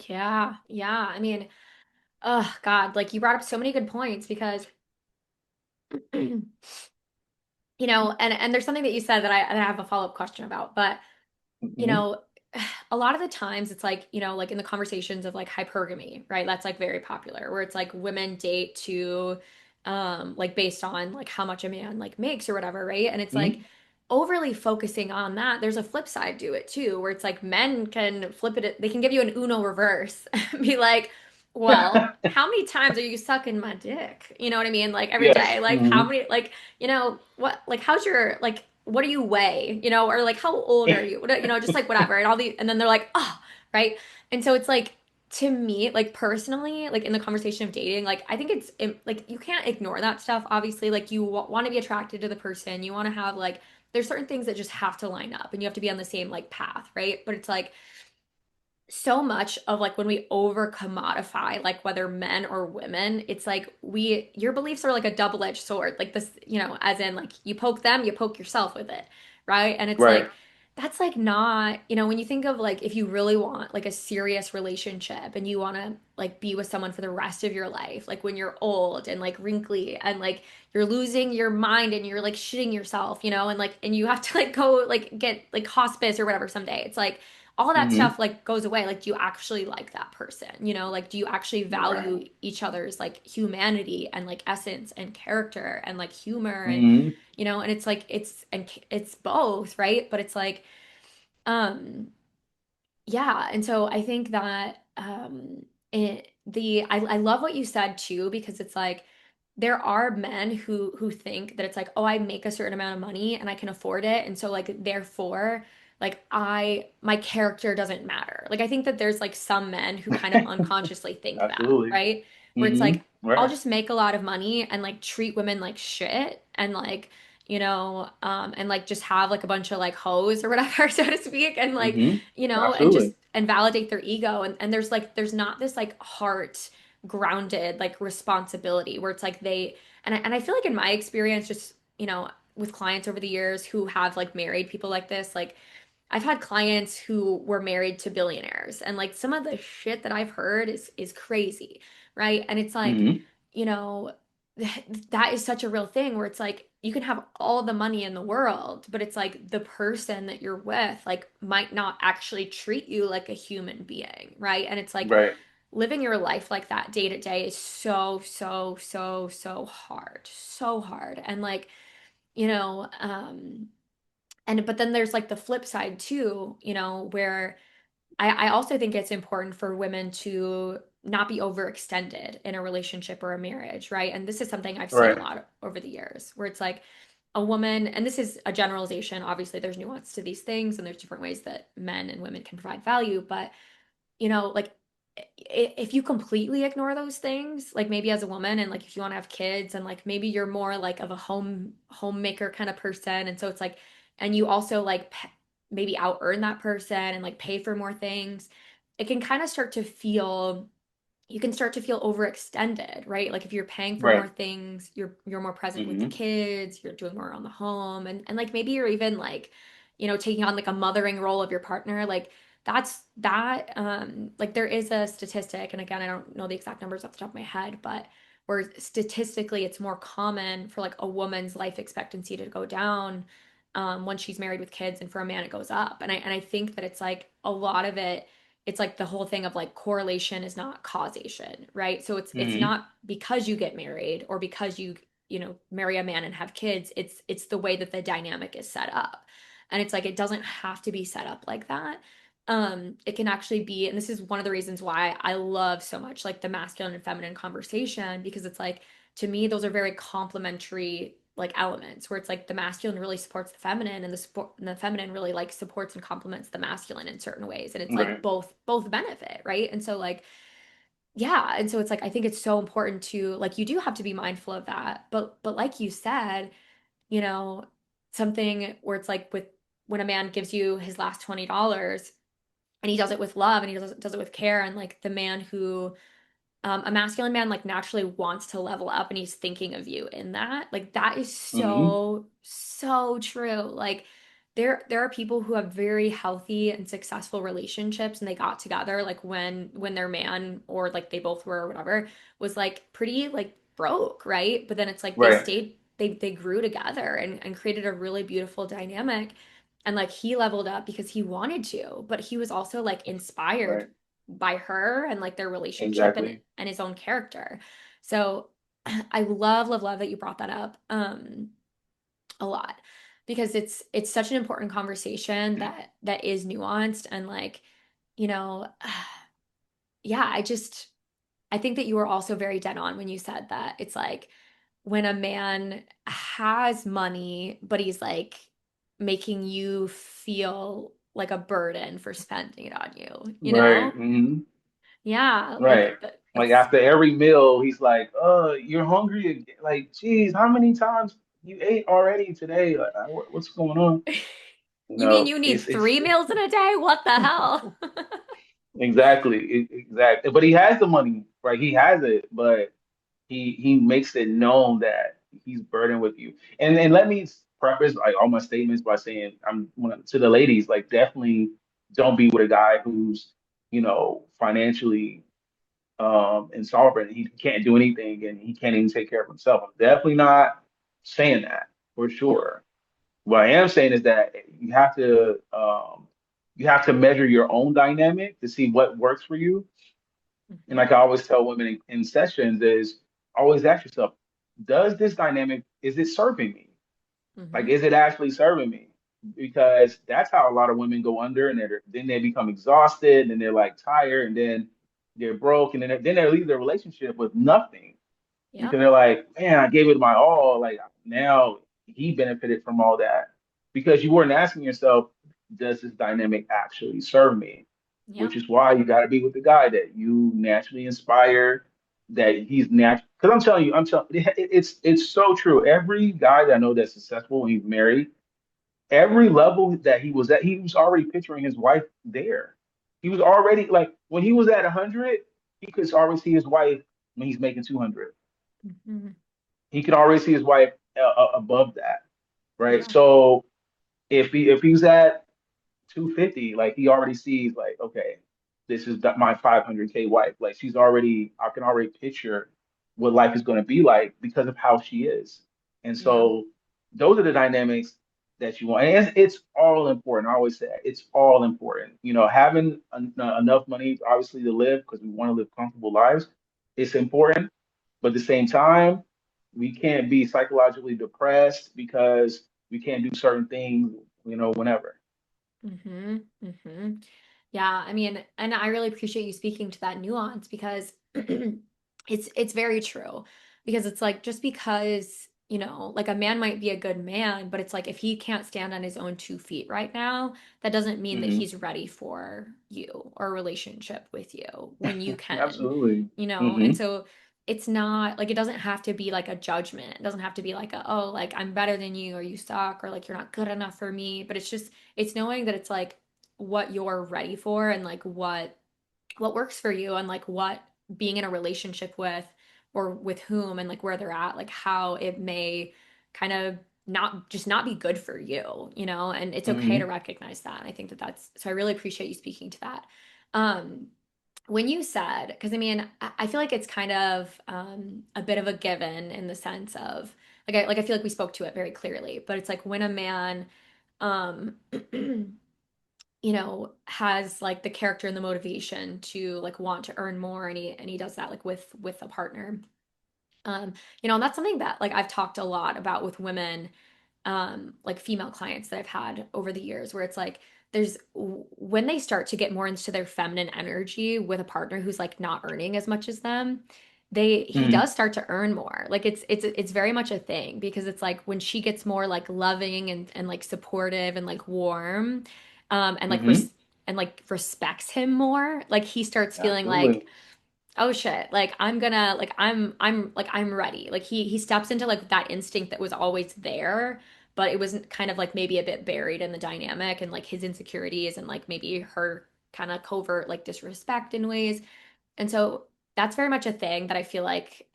Yeah. Yeah. I mean, oh God, like you brought up so many good points because and there's something that you said that I have a follow-up question about, but you Hmm. know, a lot of the times it's like, like in the conversations of like hypergamy, right? That's like very popular where it's like women date to like based on like how much a man like makes or whatever, right? And it's like Hmm. overly focusing on that. There's a flip side to it too, where it's like men can flip it, they can give you an Uno reverse and be like, well, how many times are you sucking my dick? You know what I mean? Like every Yes. day. Like how Hmm. many like what like how's your like what do you weigh, or like how old are you, just like whatever, and all these, and then they're like, oh, right. And so it's like, to me, like personally, like in the conversation of dating, like I think like you can't ignore that stuff. Obviously, like you want to be attracted to the person, you want to have like there's certain things that just have to line up and you have to be on the same like path, right? But it's like so much of like when we over commodify like whether men or women, it's like we your beliefs are like a double-edged sword, like this, as in like you poke them, you poke yourself with it, right? And it's Right. like that's like not, when you think of like if you really want like a serious relationship and you want to like be with someone for the rest of your life, like when you're old and like wrinkly and like you're losing your mind and you're like shitting yourself, and you have to like go like get like hospice or whatever someday, it's like all that Hmm. stuff like goes away. Like, do you actually like that person? Like, do you actually Right. value each other's like humanity and like essence and character and like humor and Hmm. and it's like it's both, right? But it's like um yeah, and so I think that I love what you said too, because it's like there are men who think that it's like, oh, I make a certain amount of money and I can afford it, and so like therefore like my character doesn't matter. Like I think that there's like some men who kind of unconsciously think that, Absolutely. right? Where it's Hmm. like I'll Right. just make a lot of money and like treat women like shit and like and like just have like a bunch of like hoes or whatever, so to speak, and like Hmm. and just Absolutely. and validate their ego, and there's not this like heart grounded like responsibility where it's like and I feel like in my experience just with clients over the years who have like married people like this, like I've had clients who were married to billionaires, and like some of the shit that I've heard is crazy, right? And it's like, Hmm. you know, that is such a real thing where it's like you can have all the money in the world, but it's like the person that you're with like might not actually treat you like a human being, right? And it's like Right. living your life like that day to day is so, so, so, so hard. And like, you know, and but then there's like the flip side too, where I also think it's important for women to not be overextended in a relationship or a marriage, right? And this is something I've seen a Right. lot over the years, where it's like a woman, and this is a generalization, obviously there's nuance to these things and there's different ways that men and women can provide value, but like if you completely ignore those things, like maybe as a woman and like if you want to have kids and like maybe you're more like of a homemaker kind of person, and so it's like and you also like maybe out earn that person and like pay for more things, it can kind of start to feel you can start to feel overextended, right? Like if you're paying for more Right. things, you're more present with the Hmm. kids, you're doing more around the home, and like maybe you're even like, taking on like a mothering role of your partner. Like like there is a statistic, and again, I don't know the exact numbers off the top of my head, but where statistically it's more common for like a woman's life expectancy to go down when she's married with kids, and for a man it goes up. And I think that it's like a lot of it, it's like the whole thing of like correlation is not causation, right? So it's Hmm. not because you get married or because you marry a man and have kids, it's the way that the dynamic is set up. And it's like it doesn't have to be set up like that. It can actually be, and this is one of the reasons why I love so much like the masculine and feminine conversation, because it's like to me those are very complementary like elements, where it's like the masculine really supports the feminine and the feminine really like supports and complements the masculine in certain ways, and it's like Right. both benefit, right? And so like yeah, and so it's like I think it's so important to like you do have to be mindful of that, but like you said, you know something where it's like with when a man gives you his last $20 and he does it with love and he does it with care, and like the man who a masculine man like naturally wants to level up and he's thinking of you in that. Like that is Hmm. so true. Like there are people who have very healthy and successful relationships and they got together like when their man, or like they both were or whatever, was like pretty like broke, right? But then it's like they Right. they grew together and created a really beautiful dynamic. And like he leveled up because he wanted to, but he was also like inspired Right. by her and like their relationship Exactly. and his own character. So I love, love, love that you brought that up a lot because it's such an important conversation that is nuanced and like, you know, yeah, I think that you were also very dead on when you said that it's like when a man has money, but he's like making you feel like a burden for spending it on you, you Right. know? Hmm. Yeah, like Right. Like that's after every meal, he's like, you're hungry again. Like, geez, how many times you ate already today? Like, what's going on? You you mean know, you need three meals in a day? What the hell? exactly, exactly. But he has the money, right? He has it, but he makes it known that he's burdened with you. And let me preface like all my statements by saying to the ladies, like definitely don't be with a guy who's, financially insolvent. He can't do anything and he can't even take care of himself. I'm definitely not saying that for Yeah. sure. What I am saying is that you have to measure your own dynamic to see what works for you. And Hmm. like I always tell women in sessions is always ask yourself, does this dynamic, is it serving me? Like, Hmm. is it actually serving me? Because that's how a lot of women go under, and then they become exhausted, and they're like tired, and then they're broke, and then they leave their relationship with nothing because Yep. they're like, man, I gave it my all. Like now he benefited from all that because you weren't asking yourself, does this dynamic actually serve me? Which Yep. is why you got to be with the guy that you naturally inspire, that he's natural. Because I'm telling you, it's so true. Every guy that I know that's successful when he's married, every level that he was at, he was already picturing his wife there. He was already like when he was at 100, he could already see his wife when he's making 200. Hmm. He could already see his wife above that, right? Yeah. So if he's at 250, like he already sees like, okay, this is my 500K wife. Like I can already picture what life is going to be like because of how she is. And Yeah. so those are the dynamics that you want. And it's all important. I always say that. It's all important. Having enough money, obviously, to live because we want to live comfortable lives. It's important. But at the same time, we can't be psychologically depressed because we can't do certain things, whenever. Hmm. Hmm. Yeah, I mean, and I really appreciate you speaking to that nuance because it's very true. Because it's like just because, like a man might be a good man, but it's like if he can't stand on his own 2 feet right now, that doesn't mean that Hmm. he's ready for you or a relationship with you when you can, Absolutely. And Hmm. so it's not like it doesn't have to be like a judgment. It doesn't have to be like oh, like I'm better than you or you suck or like you're not good enough for me, but it's knowing that it's like what you're ready for and like what works for you and like what being in a relationship with or with whom and like where they're at, like how it may kind of not be good for you, and it's okay to Hmm. recognize that. And I think that that's so I really appreciate you speaking to that. Um, when you said, because I mean, I feel like it's kind of a bit of a given in the sense of like I feel like we spoke to it very clearly, but it's like when a man um has like the character and the motivation to like want to earn more and he does that like with a partner. Um, and that's something that like I've talked a lot about with women, like female clients that I've had over the years, where it's like there's when they start to get more into their feminine energy with a partner who's like not earning as much as them, he Hmm. does start to earn more. Like it's very much a thing because it's like when she gets more like loving and like supportive and like warm, and like Hmm. and like respects him more, like he starts feeling like, Absolutely. oh shit, like I'm gonna like I'm ready. Like he steps into like that instinct that was always there, but it was kind of like maybe a bit buried in the dynamic and like his insecurities and like maybe her kind of covert like disrespect in ways. And so that's very much a thing that I feel like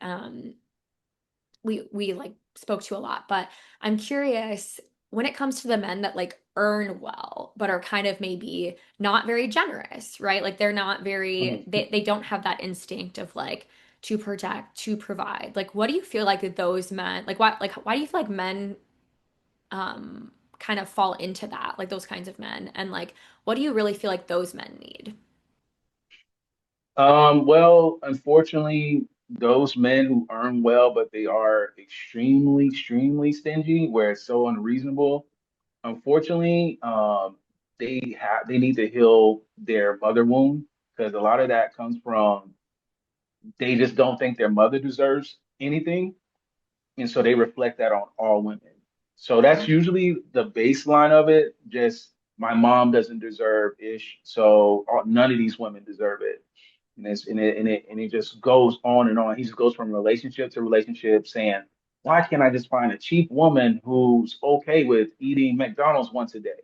we like spoke to a lot. But I'm curious when it comes to the men that like earn well but are kind of maybe not very generous, right? Like they're not very Hmm. they don't have that instinct of like to protect, to provide. Like, what do you feel like that those men, why do you feel like men kind of fall into that, like those kinds of men? And like, what do you really feel like those men need? Well, unfortunately, those men who earn well, but they are extremely, extremely stingy, where it's so unreasonable. Unfortunately, they need to heal their mother wound because a lot of that comes from they just don't think their mother deserves anything, and so they reflect that on all women. So that's Yeah. usually the baseline of it. Just my mom doesn't deserve ish, so none of these women deserve it. And it just goes on and on. He just goes from relationship to relationship saying, why can't I just find a cheap woman who's okay with eating McDonald's once a day?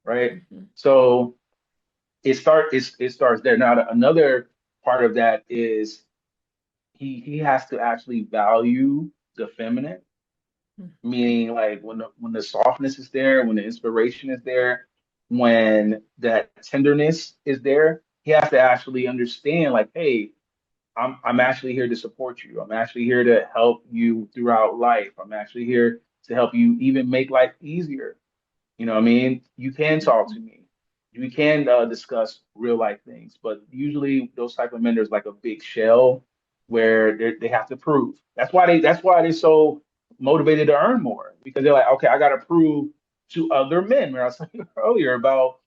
Right. Hmm. So it starts there. Now another part of that is he has to actually value the feminine, meaning like when the softness is there, when the inspiration is there, when that tenderness is there, he has to actually understand like, hey, I'm actually here to support you. I'm actually here to help you throughout life. I'm actually here to help you even make life easier. You know what I mean? You can talk to Hmm. me. We can discuss real life things, but usually those type of men, there's like a big shell where they have to prove. That's why they're so motivated to earn more because they're like, okay, I got to prove to other men. Where I was saying earlier about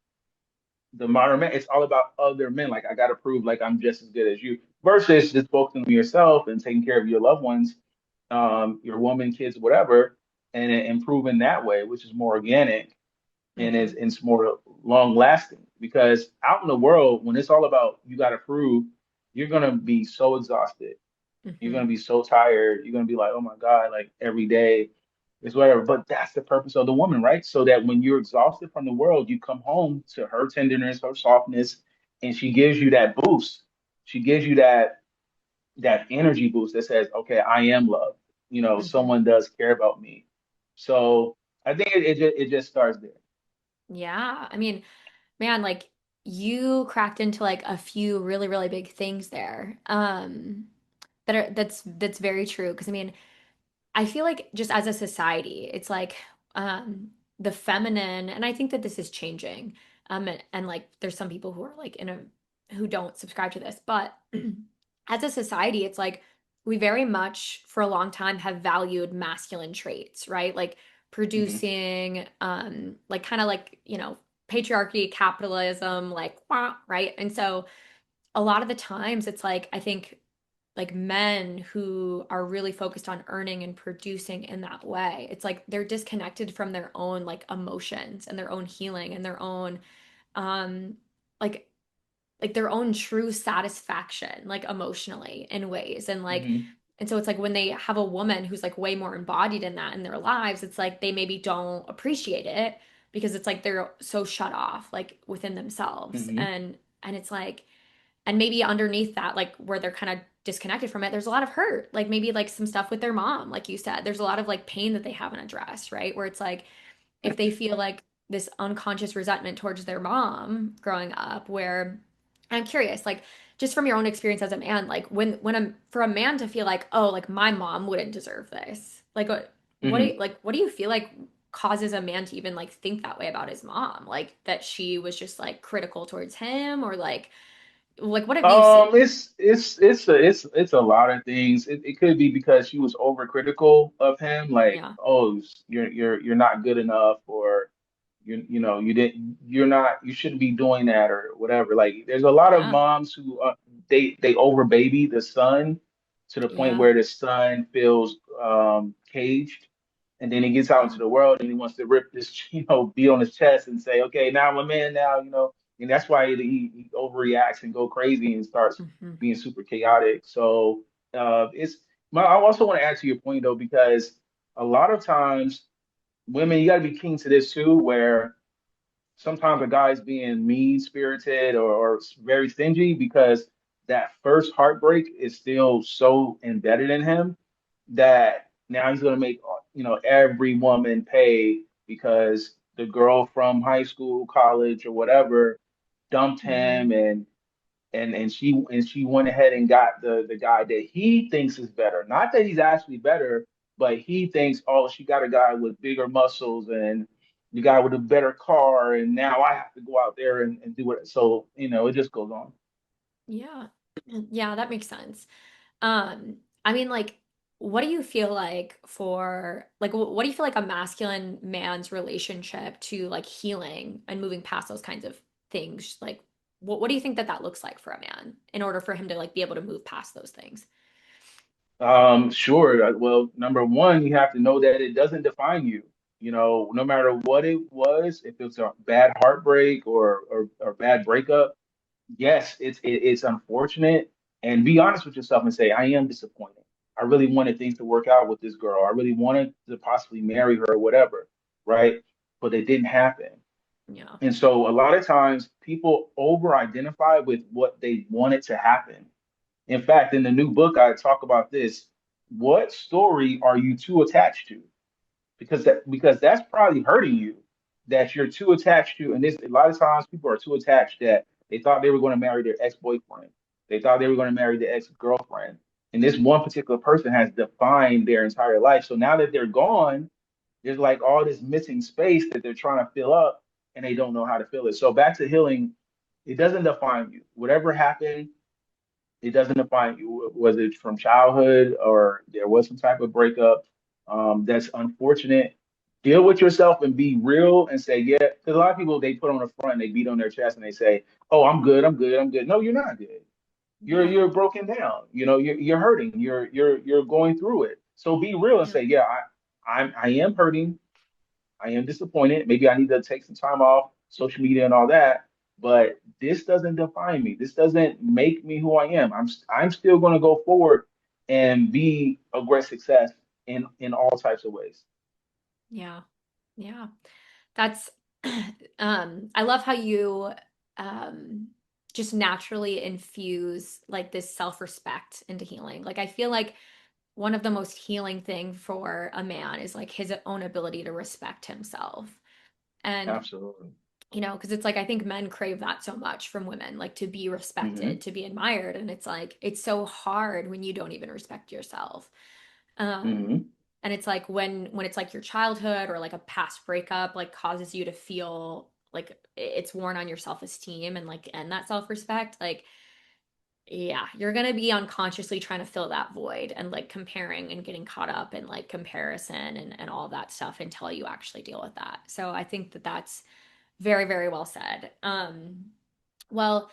the modern man, it's all about other men. Like I got to prove like I'm just as good as you versus just focusing on yourself and taking care of your loved ones, your woman, kids, whatever, and improving that way, which is more organic and Hmm. it's more long lasting. Because out in the world, when it's all about you got to prove, you're gonna be so exhausted. You're Hmm. gonna be so tired. You're gonna be like, oh my God, like every day is whatever. But that's the purpose of the woman, right? So that when you're exhausted from the world, you come home to her tenderness, her softness, and she gives you that boost. She gives you that energy boost that says, okay, I am loved. Hmm. Someone does care about me. So I think it just starts there. Yeah. I mean, man, like you cracked into like a few really, really big things there. That's very true. Because I mean, I feel like just as a society, it's like the feminine, and I think that this is changing. And like there's some people who are like in a who don't subscribe to this, but as a society, it's like we very much for a long time have valued masculine traits, right? Like Hmm. producing, like kind of like, patriarchy, capitalism, like wah, right? And so a lot of the times it's like I think like men who are really focused on earning and producing in that way. It's like they're disconnected from their own like emotions and their own healing and their own um like their own true satisfaction like emotionally in ways Hmm. and so it's like when they have a woman who's like way more embodied in that in their lives, it's like they maybe don't appreciate it because it's like they're so shut off like within themselves Hmm. and it's like and maybe underneath that like where they're kind of disconnected from it, there's a lot of hurt, like maybe like some stuff with their mom, like you said, there's a lot of like pain that they haven't addressed, right, where it's like if they feel like this unconscious resentment towards their mom growing up, where I'm curious, like just from your own experience as a man, like when for a man to feel like, oh, like my mom wouldn't deserve this, like Hmm. what do you feel like causes a man to even like think that way about his mom, like that she was just like critical towards him, or like what have you seen? It's a lot of things. It could be because she was overcritical of him, like, Yeah. oh, you're not good enough, or you shouldn't be doing that, or whatever. Like, there's a lot of Yeah. moms who they over baby the son to the point Yeah. where the son feels caged, and then he gets out Yeah. into the world and he wants to rip this, beat on his chest and say, okay, now I'm a man now, and that's why he overreacts and go crazy and starts Hmm. being super chaotic. So it's I also want to add to your point though, because a lot of times women, you got to be keen to this too, where sometimes a guy's being mean spirited or very stingy because that first heartbreak is still so embedded in him that now he's going to make every woman pay because the girl from high school, college, or whatever dumped him, Hmm. and she went ahead and got the guy that he thinks is better. Not that he's actually better, but he thinks, oh, she got a guy with bigger muscles and the guy with a better car, and now I have to go out there and do it. So, it just goes on. Yeah. Yeah, that makes sense. I mean, like, what do you feel like for like what do you feel like a masculine man's relationship to like healing and moving past those kinds of things? Like, what do you think that that looks like for a man in order for him to like be able to move past those things? Sure. Well, number one, you have to know that it doesn't define you. No matter what it was, if it's a bad heartbreak or bad breakup, yes, it's unfortunate. And be honest with yourself and say, I am disappointed. I really wanted things to work out with this girl. I really wanted to possibly marry her or whatever, right? But it didn't happen. Yeah. And so a lot of times people over-identify with what they wanted to happen. In fact, in the new book, I talk about this. What story are you too attached to? Because that's probably hurting you. That you're too attached to, and this a lot of times people are too attached that they thought they were going to marry their ex-boyfriend. They thought they were going to marry their ex-girlfriend. And this one particular person has defined their entire life. So now that they're gone, there's like all this missing space that they're trying to fill up and they don't know how to fill it. So back to healing, it doesn't define you. Whatever happened, it doesn't define you. Was it from childhood or there was some type of breakup? That's unfortunate. Deal with yourself and be real and say, yeah. Because a lot of people they put on the front, they beat on their chest and they say, "Oh, I'm good, I'm good, I'm good." No, you're not good. You're Yeah. you're broken down. You're hurting. You're going through it. So be real and Yeah. say, "Yeah, I am hurting. I am disappointed. Maybe I need to take some time off social media and all that, but this doesn't define me. This doesn't make me who I am. I'm still going to go forward and be a great success in all types of ways." Yeah. Yeah. That's I love how you um just naturally infuse like this self-respect into healing. Like I feel like one of the most healing thing for a man is like his own ability to respect himself. And Absolutely. because it's like I think men crave that so much from women, like to be respected, Hmm. to be admired, and it's like it's so hard when you don't even respect yourself. Um, Hmm. and it's like when it's like your childhood or like a past breakup like causes you to feel like it's worn on your self-esteem and like and that self-respect, like yeah, you're gonna be unconsciously trying to fill that void and like comparing and getting caught up in like comparison and all that stuff until you actually deal with that. So I think that that's very, very well said. Well,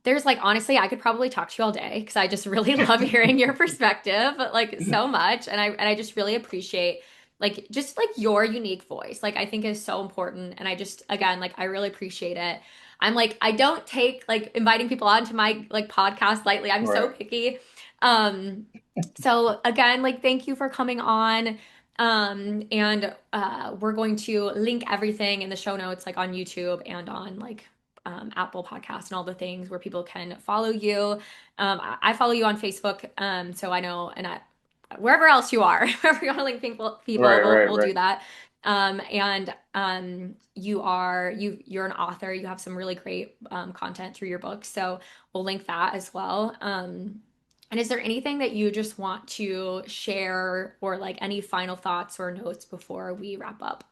there's like honestly, I could probably talk to you all day because I just really love hearing your perspective, like so much, and I just really appreciate like just like your unique voice. Like I think is so important, and I just again like I really appreciate it. I'm like I don't take like inviting people onto my like podcast lightly. I'm so Right. picky. Um, so again, like thank you for coming on. And we're going to link everything in the show notes, like on YouTube and on like Apple Podcasts and all the things where people can follow you. I follow you on Facebook, so I know, and wherever else you are, wherever you want to link people, Right. we'll Right. we'll do Right. that. And you're an author. You have some really great content through your books, so we'll link that as well. And is there anything that you just want to share or like any final thoughts or notes before we wrap up?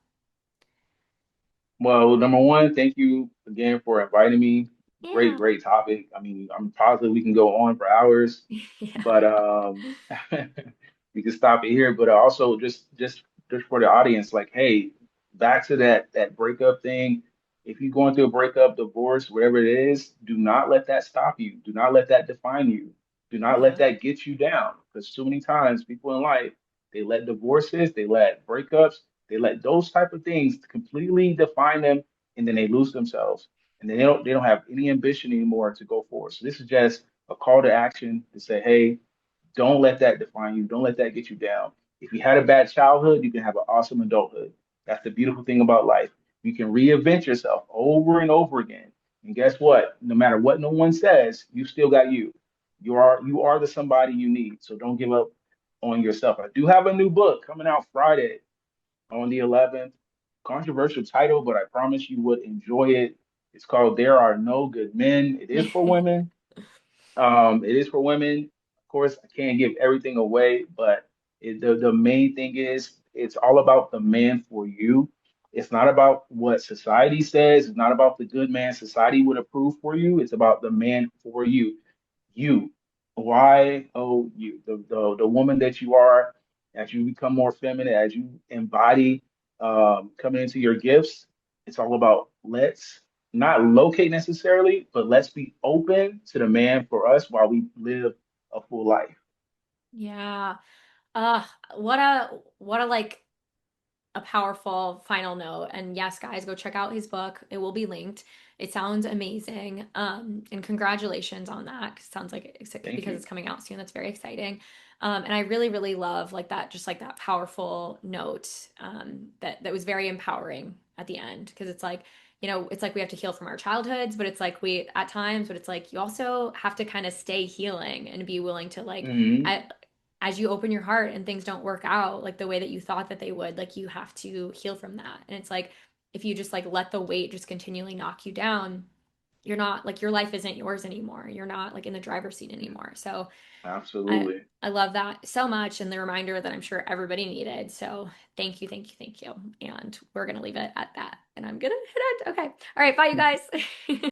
Well, number one, thank you again for inviting me. Great, Yeah. great topic. I mean, I'm positive we can go on for hours. Yeah. But we can stop it here. But also just for the audience, like, hey, back to that breakup thing. If you're going through a breakup, divorce, whatever it is, do not let that stop you. Do not let that define you. Do not let Yeah. that get you down. Because too many times people in life, they let divorces, they let breakups, they let those type of things completely define them, and then they lose themselves. And then they don't have any ambition anymore to go forward. So this is just a call to action to say, hey, don't let that define you. Don't let that get you down. If you had a bad childhood, you can have an awesome adulthood. That's the beautiful thing about life. You can reinvent yourself over and over again. And guess what? No matter what no one says, you still got you. You are the somebody you need. So don't give up on yourself. I do have a new book coming out Friday on the 11th. Controversial title, but I promise you would enjoy it. It's called There Are No Good Men. It is for women. It is for women. Of course, I can't give everything away, but the main thing is it's all about the man for you. It's not about what society says. It's not about the good man society would approve for you. It's about the man for you. You, you, the woman that you are, as you become more feminine, as you embody coming into your gifts. It's all about let's not locate necessarily, but let's be open to the man for us while we live a full life. Yeah. Uh, what a like a powerful final note. And yes, guys, go check out his book. It will be linked. It sounds amazing. And congratulations on that. 'Cause it sounds like Thank because you. it's coming out soon. That's very exciting. And I really, really love like that, just like that powerful note that was very empowering at the end. Because it's like, it's like we have to heal from our childhoods, but it's like we at times, but it's like you also have to kind of stay healing and be willing to like, Hmm. I, as you open your heart and things don't work out like the way that you thought that they would, like you have to heal from that. And it's like if you just like let the weight just continually knock you down, you're not like your life isn't yours anymore. You're not like in the driver's seat anymore. So I Absolutely. I love that so much and the reminder that I'm sure everybody needed. So thank you, thank you, thank you. And we're gonna leave it at that. And I'm gonna hit it. Okay. All right, bye you guys.